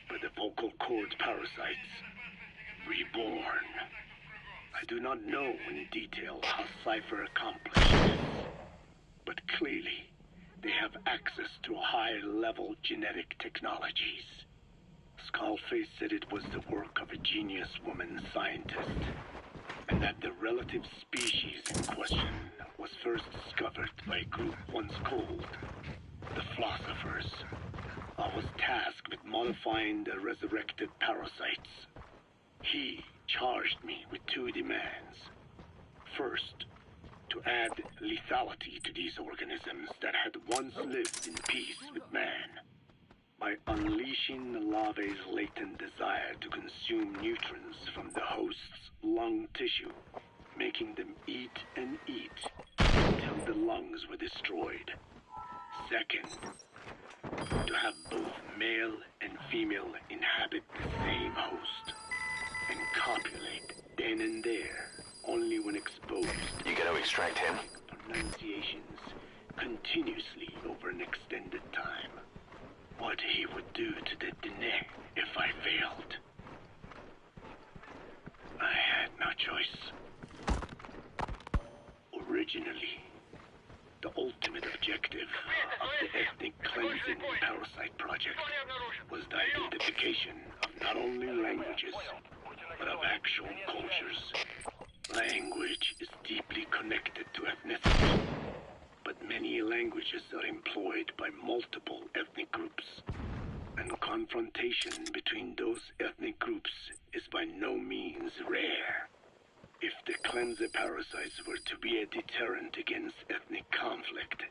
by the vocal cord parasites, reborn. I do not know in detail how Cypher accomplished this, but clearly they have access to high-level genetic technologies. Skullface said it was the work of a genius woman scientist, and that the relative species in question was first discovered by a group once called the Philosophers. I was tasked with modifying the resurrected parasites. He charged me with two demands. First, to add lethality to these organisms that had once lived in peace with man, by unleashing the larvae's latent desire to consume nutrients from the host's lung tissue, making them eat and eat until the lungs were destroyed. Second, to have both male and female inhabit the same host and copulate then and there, only when exposed. You gonna extract him? Pronunciations continuously over an extended time. What he would do to the Dene if I failed. I had no choice. Originally, the ultimate objective of the ethnic cleansing parasite not only languages, but of actual cultures. Language is deeply connected to ethnicity, but many languages are employed by multiple ethnic groups, and confrontation between those ethnic groups is by no means rare. If the cleanser parasites were to be a deterrent against ethnic conflict,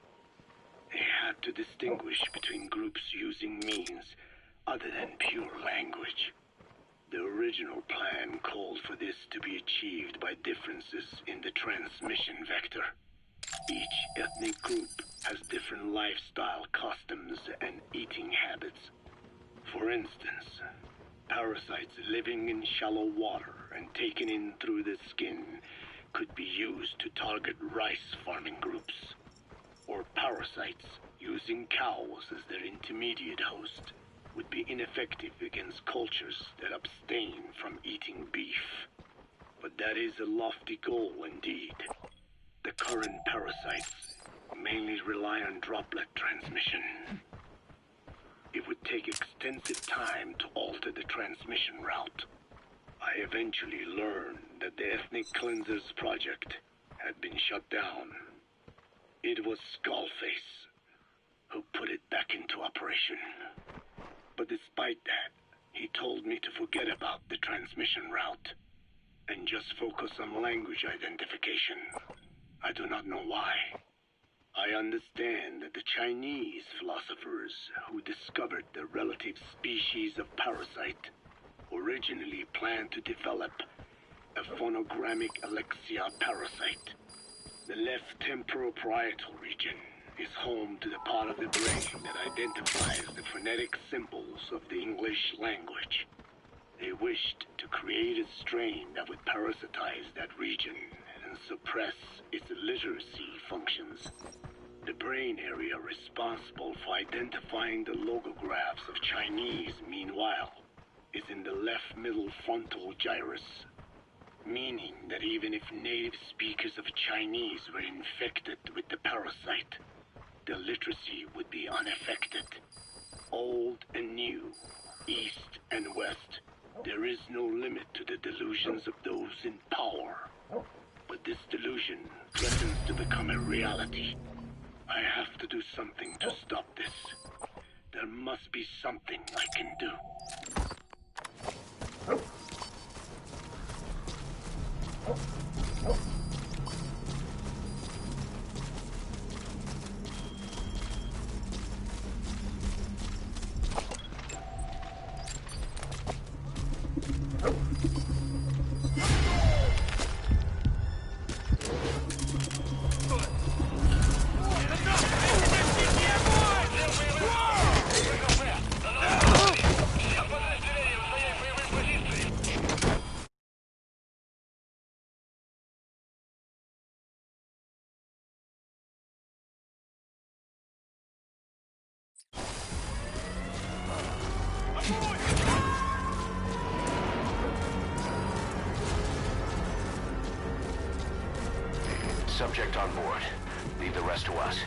they had to distinguish between groups using means other than pure language. The original plan called for this to be achieved by differences in the transmission vector. Each ethnic group has different lifestyle customs and eating habits. For instance, parasites living in shallow water and taken in through the skin could be used to target rice farming groups, or parasites using cows as their intermediate host would be ineffective against cultures that abstain from eating beef. But that is a lofty goal indeed. The current parasites mainly rely on droplet transmission. It would take extensive time to alter the transmission route. I eventually learned that the Ethnic Cleansers project had been shut down. It was Skullface who put it back into operation. But despite that, he told me to forget about the transmission route and just focus on language identification. I do not know why. I understand that the Chinese philosophers who discovered the relative species of parasite originally planned to develop a phonogrammic Alexia parasite. The left temporal parietal region is home to the part of the brain that identifies the phonetic symbols of the English language. They wished to create a strain that would parasitize that region and suppress its literacy functions. The brain area responsible for identifying the logographs of Chinese, meanwhile, is in the left middle frontal gyrus, meaning that even if native speakers of Chinese were infected with the parasite, the literacy would be unaffected. Old and new, east and west, there is no limit to the delusions of those in power. But this delusion threatens to become a reality. I have to do something to stop this. There must be something I can do. Subject on board. Leave the rest to us.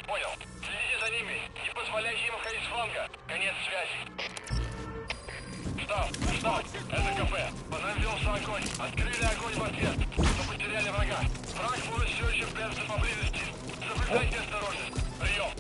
Понял. Следите за ними. Не позволяйте им ходить с фланга. Конец связи. Штаб. Это кафе. По нам велся огонь. Открыли огонь в ответ. Но потеряли врага. Враг может все еще прятаться поблизости. Соблюдайте осторожность. Прием.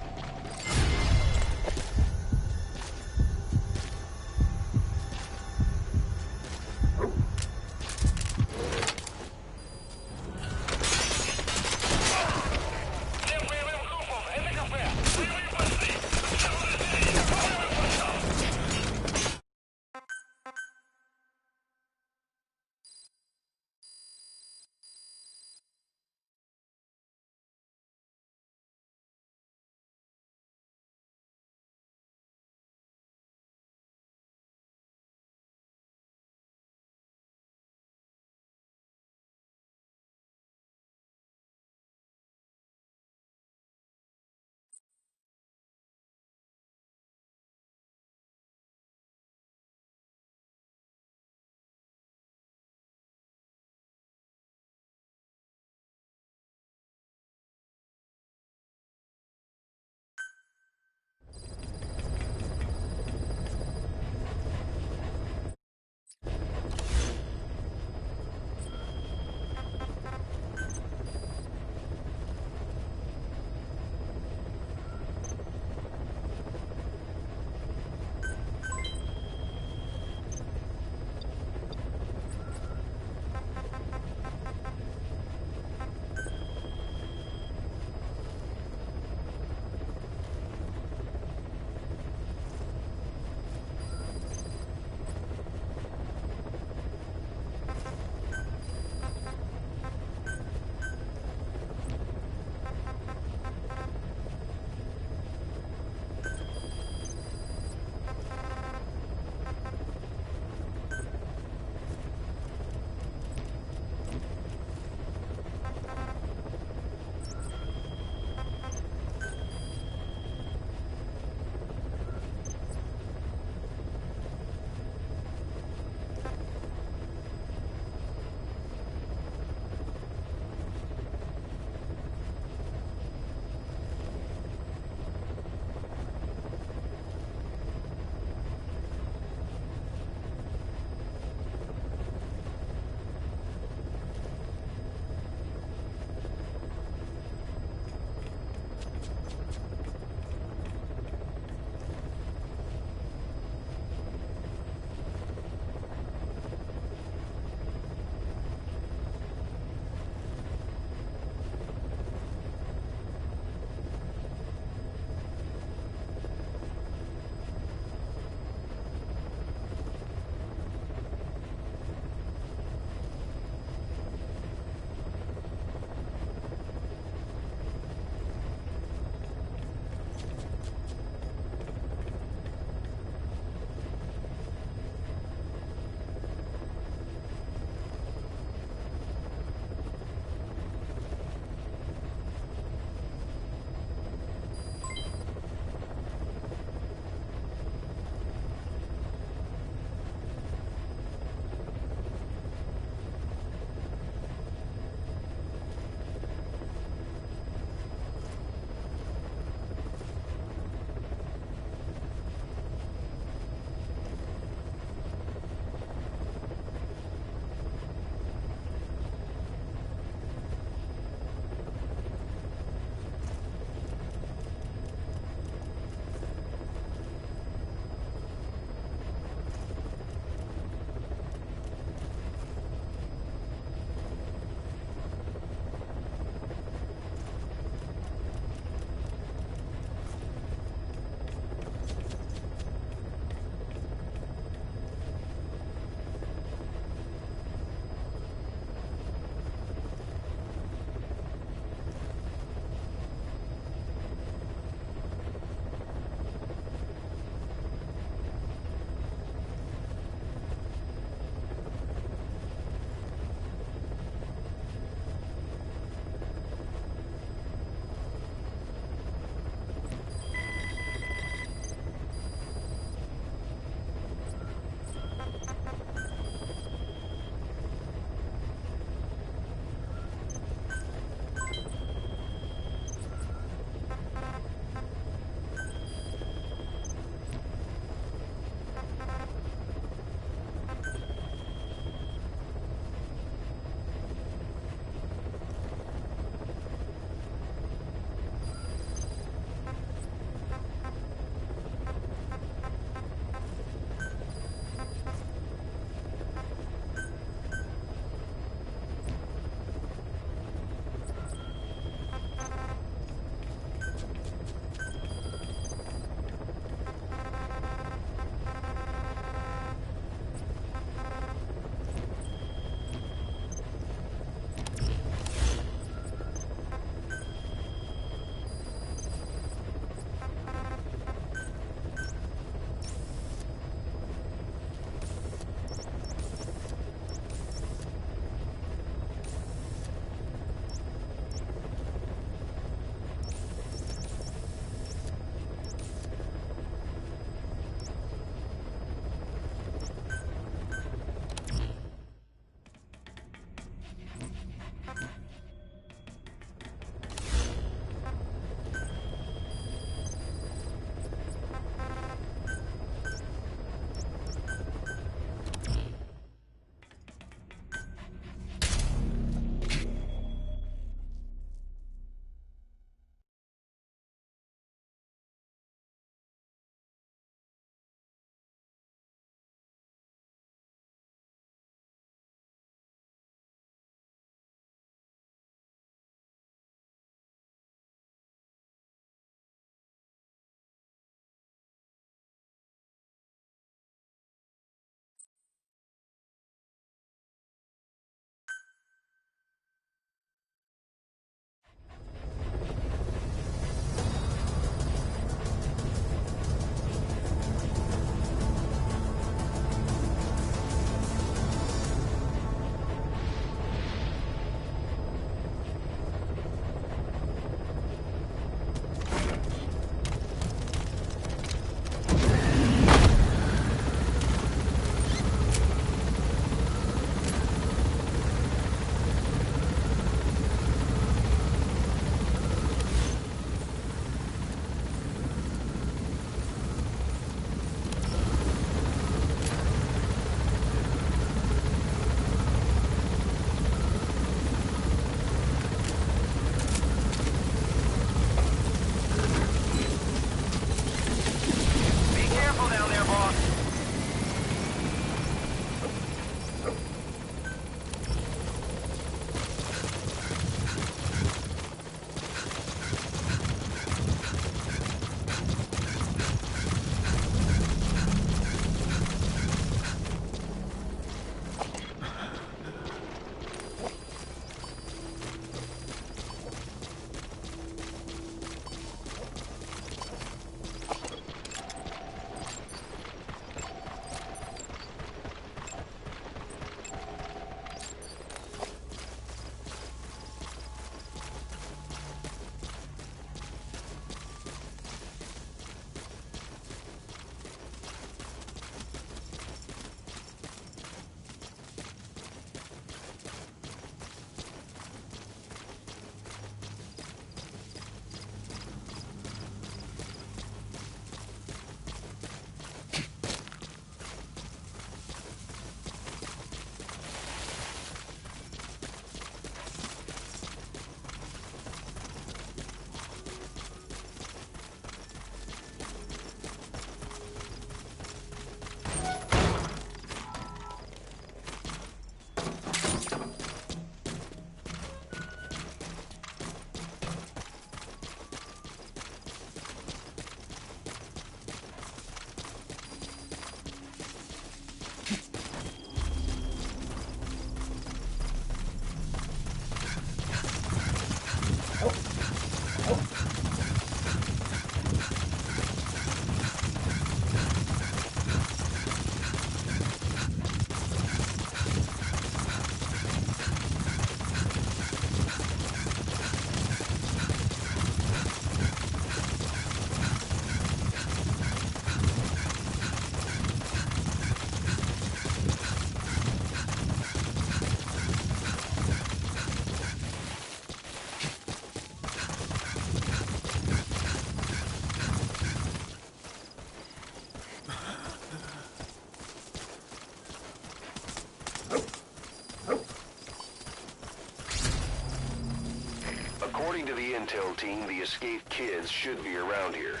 intel team, the escaped kids should be around here.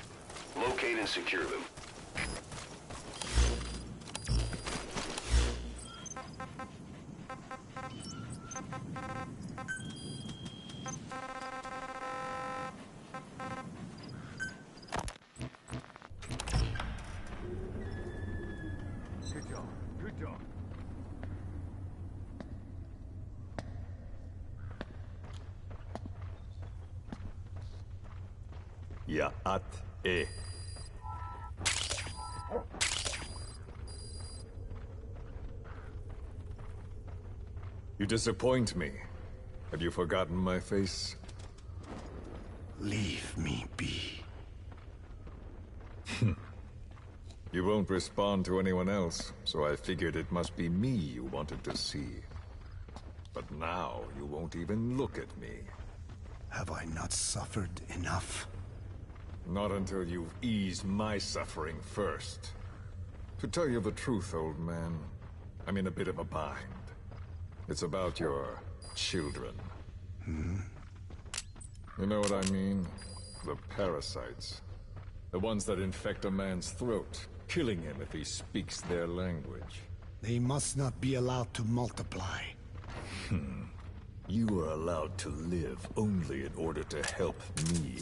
Locate and secure them. Good job. Good job. Ya at e. You disappoint me. Have you forgotten my face? Leave me be. You won't respond to anyone else, so I figured it must be me you wanted to see. But now you won't even look at me. Have I not suffered enough? Not until you've eased my suffering first. To tell you the truth, old man, I'm in a bit of a bind. It's about your children. You know what I mean? The parasites. The ones that infect a man's throat, killing him if he speaks their language. They must not be allowed to multiply. You are allowed to live only in order to help me.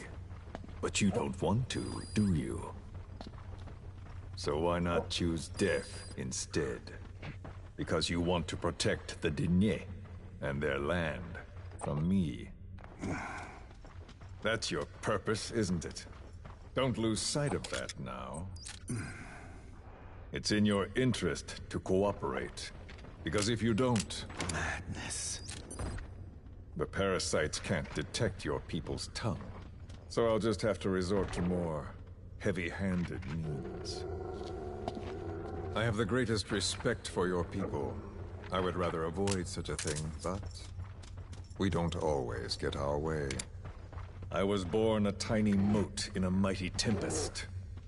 But you don't want to, do you? So why not choose death instead? Because you want to protect the Diné and their land from me. That's your purpose, isn't it? Don't lose sight of that now. It's in your interest to cooperate. Because if you don't... Madness. The parasites can't detect your people's tongue. So I'll just have to resort to more heavy-handed means. I have the greatest respect for your people. I would rather avoid such a thing, but we don't always get our way. I was born a tiny mote in a mighty tempest,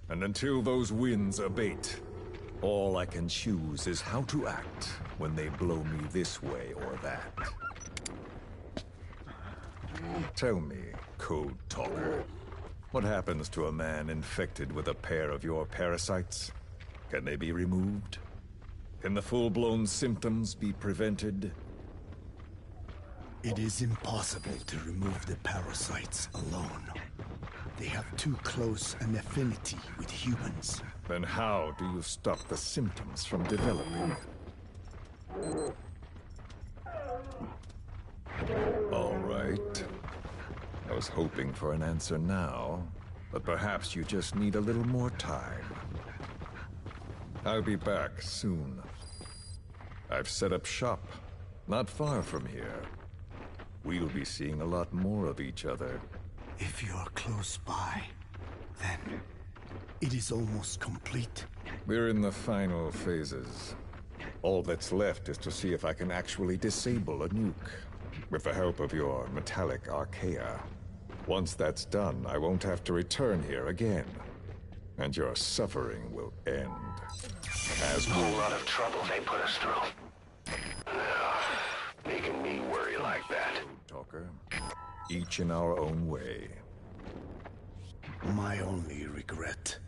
and until those winds abate, all I can choose is how to act when they blow me this way or that. Tell me, Code Talker, what happens to a man infected with a pair of your parasites? Can they be removed? Can the full-blown symptoms be prevented? It is impossible to remove the parasites alone. They have too close an affinity with humans. Then how do you stop the symptoms from developing? All right. I was hoping for an answer now, but perhaps you just need a little more time. I'll be back soon. I've set up shop, not far from here. We'll be seeing a lot more of each other. If you're close by, then it is almost complete. We're in the final phases. All that's left is to see if I can actually disable a nuke, with the help of your metallic archaea. Once that's done, I won't have to return here again, and your suffering will end. As A whole lot of trouble they put us through. Making me worry like that. Talker, each in our own way. My only regret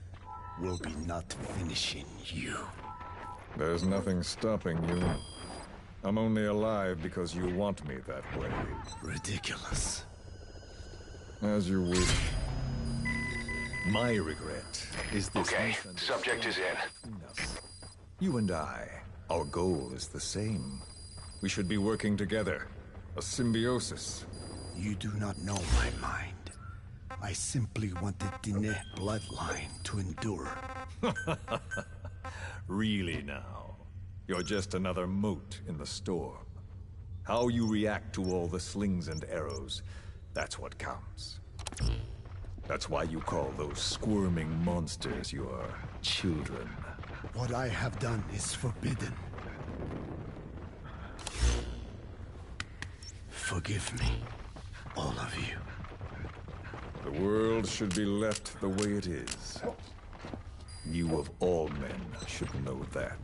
will be not finishing you. There's nothing stopping you. I'm only alive because you want me that way. Ridiculous. As you wish. My regret is this. Okay, subject is in. You and I, our goal is the same. We should be working together. A symbiosis. You do not know my mind. I simply want the Diné bloodline to endure. Really now? You're just another mote in the storm. How you react to all the slings and arrows, that's what counts. That's why you call those squirming monsters your children. What I have done is forbidden. Forgive me, all of you. The world should be left the way it is. You of all men should know that.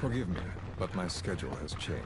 Forgive me, but my schedule has changed.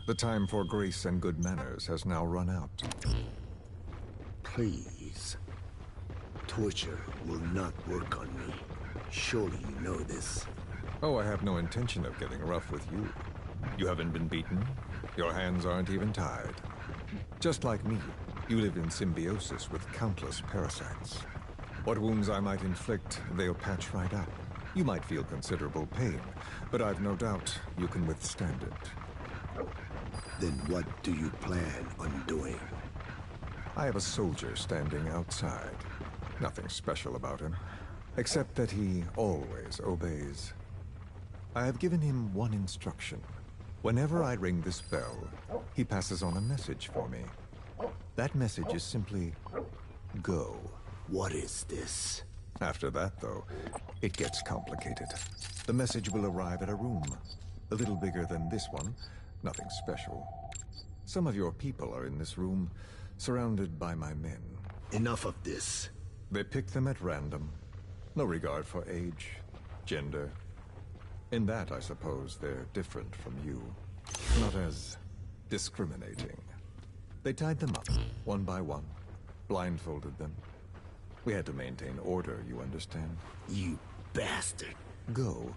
The time for grace and good manners has now run out. Please. Torture will not work on me. Surely you know this. Oh, I have no intention of getting rough with you. You haven't been beaten. Your hands aren't even tied. Just like me, you live in symbiosis with countless parasites. What wounds I might inflict, they'll patch right up. You might feel considerable pain, but I've no doubt you can withstand it. Then what do you plan on doing? I have a soldier standing outside. Nothing special about him, except that he always obeys. I have given him one instruction. Whenever I ring this bell, he passes on a message for me. That message is simply, go. What is this? After that, though, it gets complicated. The message will arrive at a room, a little bigger than this one. Nothing special. Some of your people are in this room, surrounded by my men. Enough of this. They pick them at random. No regard for age, gender. In that, I suppose, they're different from you. Not as discriminating. They tied them up, one by one, blindfolded them. We had to maintain order, you understand? You bastard. Go.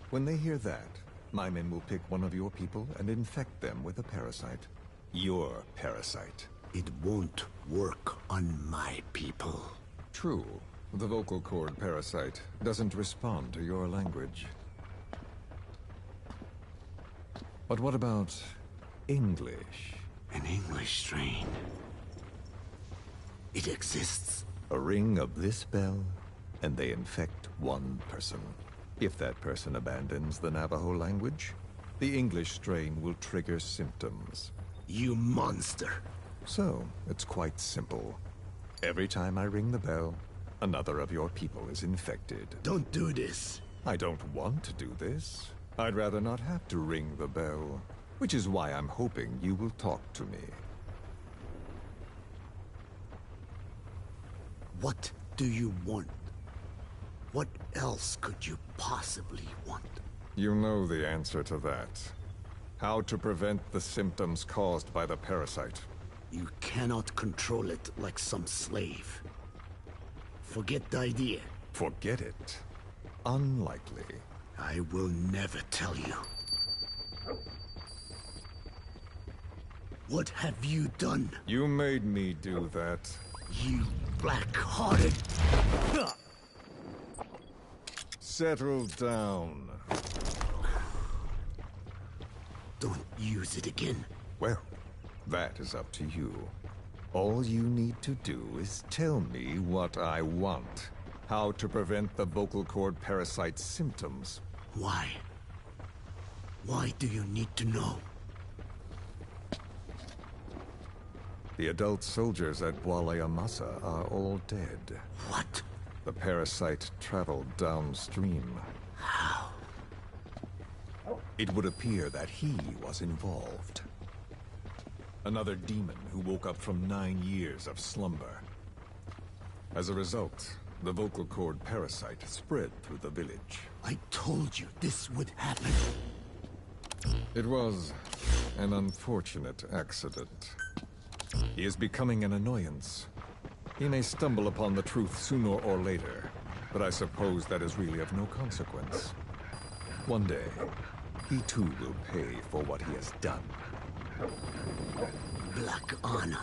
When they hear that, my men will pick one of your people and infect them with a parasite. Your parasite. It won't work on my people. True. The vocal cord parasite doesn't respond to your language. But what about English? An English strain. It exists. A ring of this bell, and they infect one person. If that person abandons the Navajo language, the English strain will trigger symptoms. You monster. So, it's quite simple. Every time I ring the bell, another of your people is infected. Don't do this. I don't want to do this. I'd rather not have to ring the bell, which is why I'm hoping you will talk to me. What do you want? What else could you possibly want? You know the answer to that. How to prevent the symptoms caused by the parasite. You cannot control it like some slave. Forget the idea. Forget it? Unlikely. I will never tell you. What have you done? You made me do that. You black-hearted... Settle down. Don't use it again. Well, that is up to you. All you need to do is tell me what I want. How to prevent the vocal cord parasite's symptoms. Why? Why do you need to know? The adult soldiers at Amasa are all dead. What? The parasite traveled downstream. How? It would appear that he was involved. Another demon who woke up from 9 years of slumber. As a result, the vocal cord parasite spread through the village. I told you this would happen. It was an unfortunate accident. He is becoming an annoyance. He may stumble upon the truth sooner or later, but I suppose that is really of no consequence. One day, he too will pay for what he has done. Black Anna.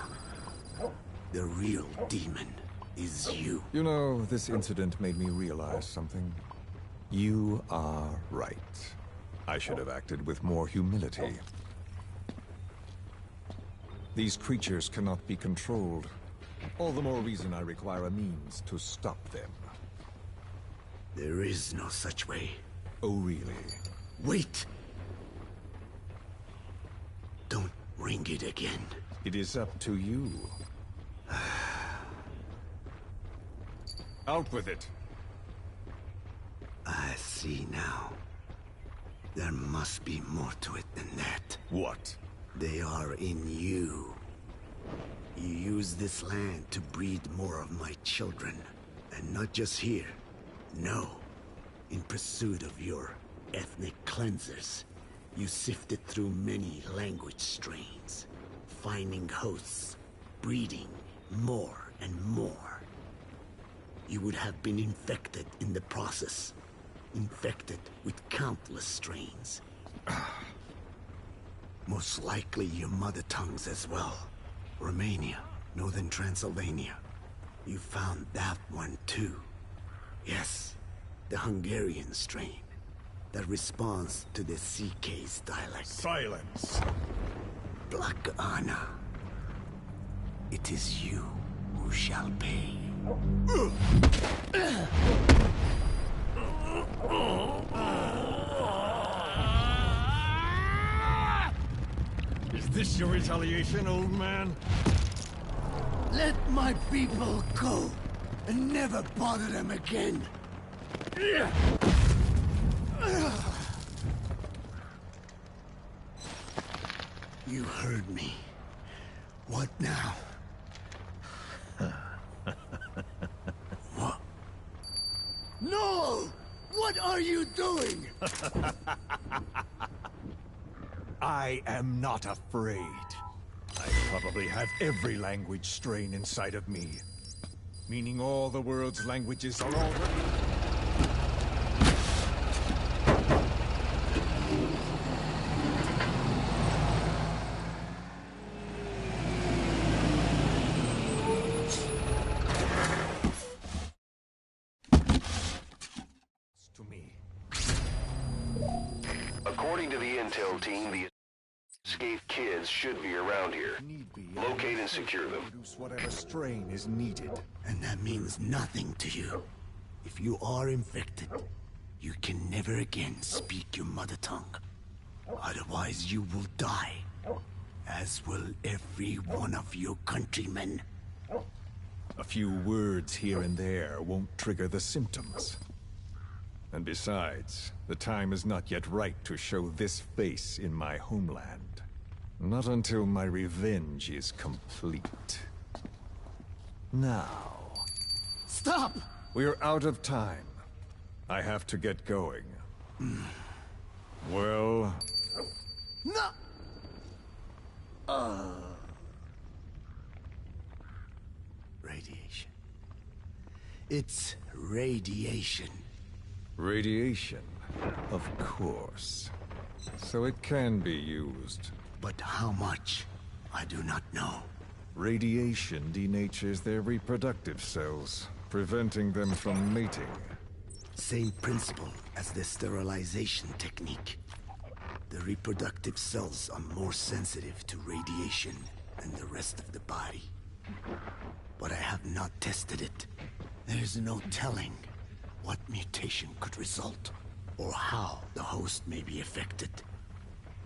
The real demon is you. You know, this incident made me realize something. You are right. I should have acted with more humility. These creatures cannot be controlled. All the more reason I require a means to stop them. There is no such way. Oh, really? Wait! Don't ring it again. It is up to you. Out with it! I see now. There must be more to it than that. What? They are in you. You use this land to breed more of my children. And not just here. No. In pursuit of your ethnic cleansers, you sifted through many language strains, finding hosts, breeding more and more. You would have been infected in the process. Infected with countless strains. Most likely your mother tongues as well. Romania, Northern Transylvania. You found that one too. Yes, the Hungarian strain that responds to the CK's dialect. Silence! Black Anna. It is you who shall pay. Is this your retaliation, old man? Let my people go, and never bother them again. You heard me. What now? What? No! What are you doing? I am not afraid. I probably have every language strain inside of me. Meaning all the world's languages are already... to me. According to the intel team, the escaped kids should be around here. Locate and secure them. Produce whatever strain is needed. And that means nothing to you. If you are infected, you can never again speak your mother tongue. Otherwise you will die. As will every one of your countrymen. A few words here and there won't trigger the symptoms. And besides, the time is not yet right to show this face in my homeland. Not until my revenge is complete. Now... Stop! We're out of time. I have to get going. Well... No! Radiation. It's radiation. Radiation, of course. So it can be used. But how much? I do not know. Radiation denatures their reproductive cells, preventing them from mating. Same principle as the sterilization technique. The reproductive cells are more sensitive to radiation than the rest of the body. But I have not tested it. There's no telling what mutation could result, or how the host may be affected.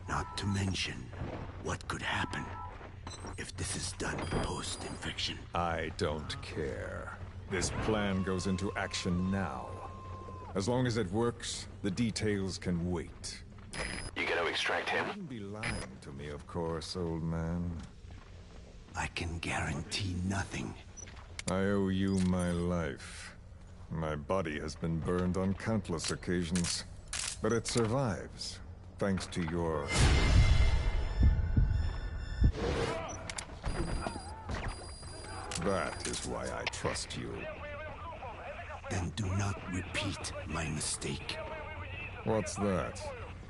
Not to mention what could happen if this is done post-infection. I don't care. This plan goes into action now. As long as it works, the details can wait. You gonna extract him? You wouldn't be lying to me, of course, old man. I can guarantee nothing. I owe you my life. My body has been burned on countless occasions, but it survives, thanks to your... That is why I trust you. Then do not repeat my mistake. What's that?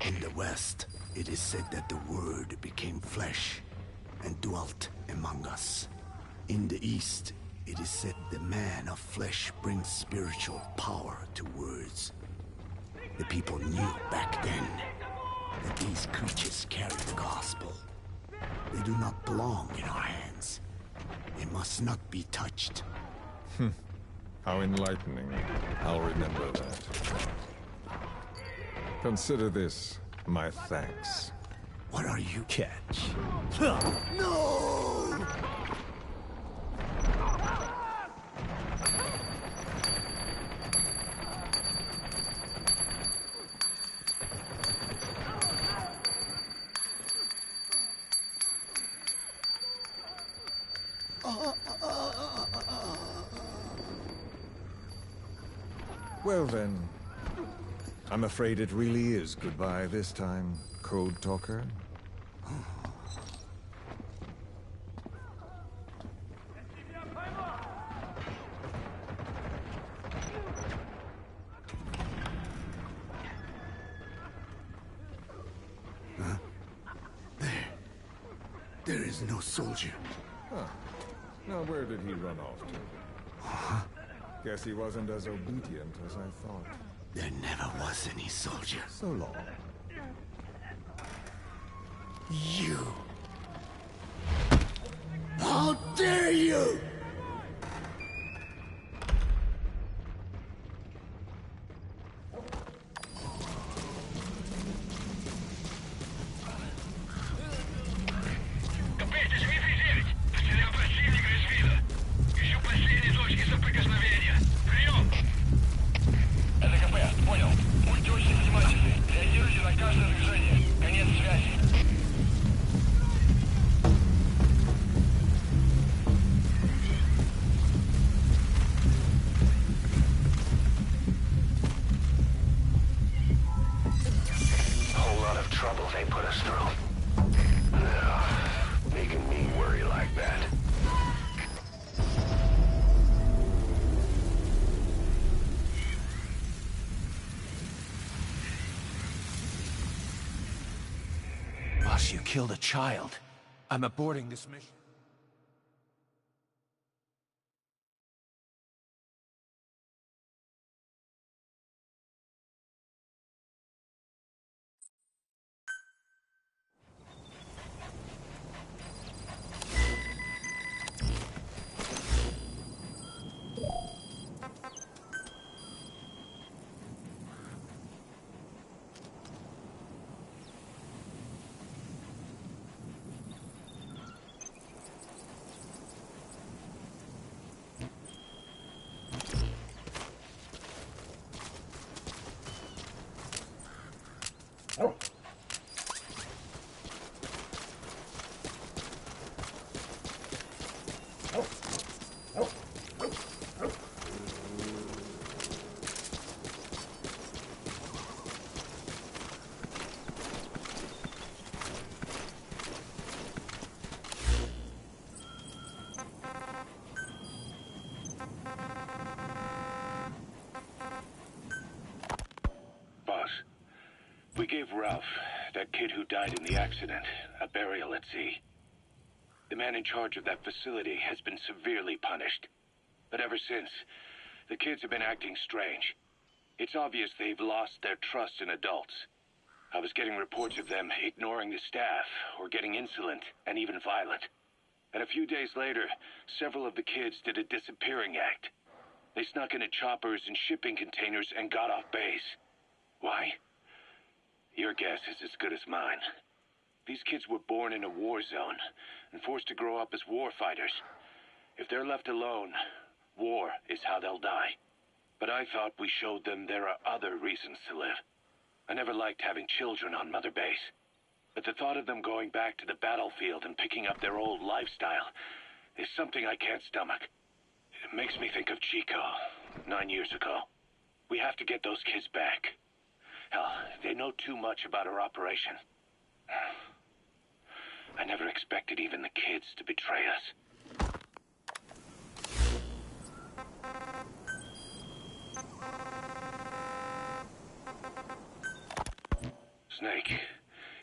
In the West, it is said that the Word became flesh and dwelt among us. In the East, it is said the man of flesh brings spiritual power to words. The people knew back then that these creatures carry the gospel. They do not belong in our hands. They must not be touched. How enlightening. I'll remember that. Consider this my thanks. What are you? Catch. No! Well then, I'm afraid it really is goodbye this time, Code Talker. There is no soldier. Huh. Now where did he run off to? Guess he wasn't as obedient as I thought. There never was any soldier. So long. You! How dare you! You killed a child. I'm aborting this mission. We gave Ralph, that kid who died in the accident, a burial at sea. The man in charge of that facility has been severely punished. But ever since, the kids have been acting strange. It's obvious they've lost their trust in adults. I was getting reports of them ignoring the staff, or getting insolent, and even violent. And a few days later, several of the kids did a disappearing act. They snuck into choppers and shipping containers and got off base. Why? Your guess is as good as mine. These kids were born in a war zone and forced to grow up as war fighters. If they're left alone, war is how they'll die. But I thought we showed them there are other reasons to live. I never liked having children on Mother Base. But the thought of them going back to the battlefield and picking up their old lifestyle is something I can't stomach. It makes me think of Chico, 9 years ago. We have to get those kids back. Hell, they know too much about our operation. I never expected even the kids to betray us. Snake,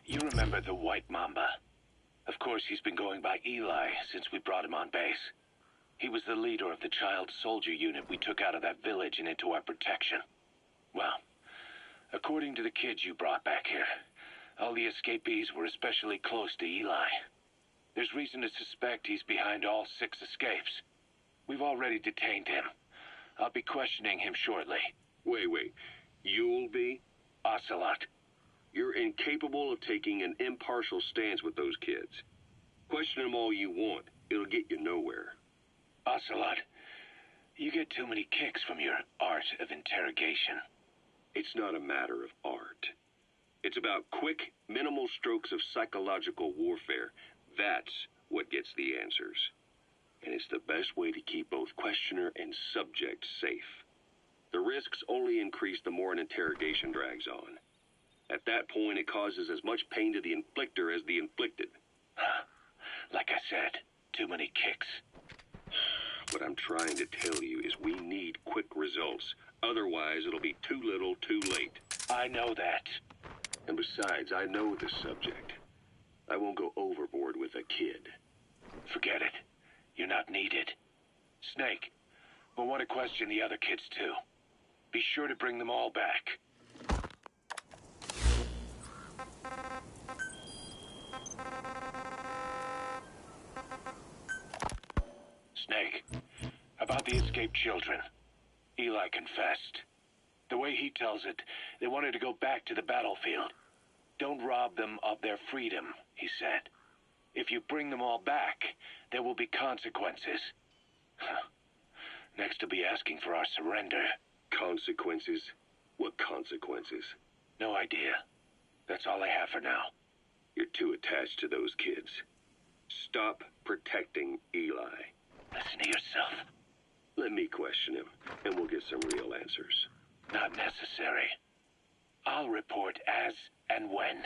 you remember the White Mamba? Of course, he's been going by Eli since we brought him on base. He was the leader of the child soldier unit we took out of that village and into our protection. Well, According to the kids you brought back here, all the escapees were especially close to Eli. There's reason to suspect he's behind all 6 escapes. We've already detained him. I'll be questioning him shortly. Wait. You'll be? Ocelot. You're incapable of taking an impartial stance with those kids. Question them all you want. It'll get you nowhere. Ocelot, you get too many kicks from your art of interrogation. It's not a matter of art. It's about quick, minimal strokes of psychological warfare. That's what gets the answers. And it's the best way to keep both questioner and subject safe. The risks only increase the more an interrogation drags on. At that point, it causes as much pain to the inflictor as the inflicted. Like I said, too many kicks. What I'm trying to tell you is we need quick results. Otherwise, it'll be too little, too late. I know that. And besides, I know the subject. I won't go overboard with a kid. Forget it. You're not needed. Snake, we'll want to question the other kids too. Be sure to bring them all back. Snake, about the escaped children. Eli confessed. The way he tells it, they wanted to go back to the battlefield. Don't rob them of their freedom, he said. If you bring them all back, there will be consequences. Next, he'll be asking for our surrender. Consequences? What consequences? No idea. That's all I have for now. You're too attached to those kids. Stop protecting Eli. Listen to yourself. Let me question him, and we'll get some real answers. Not necessary. I'll report as and when.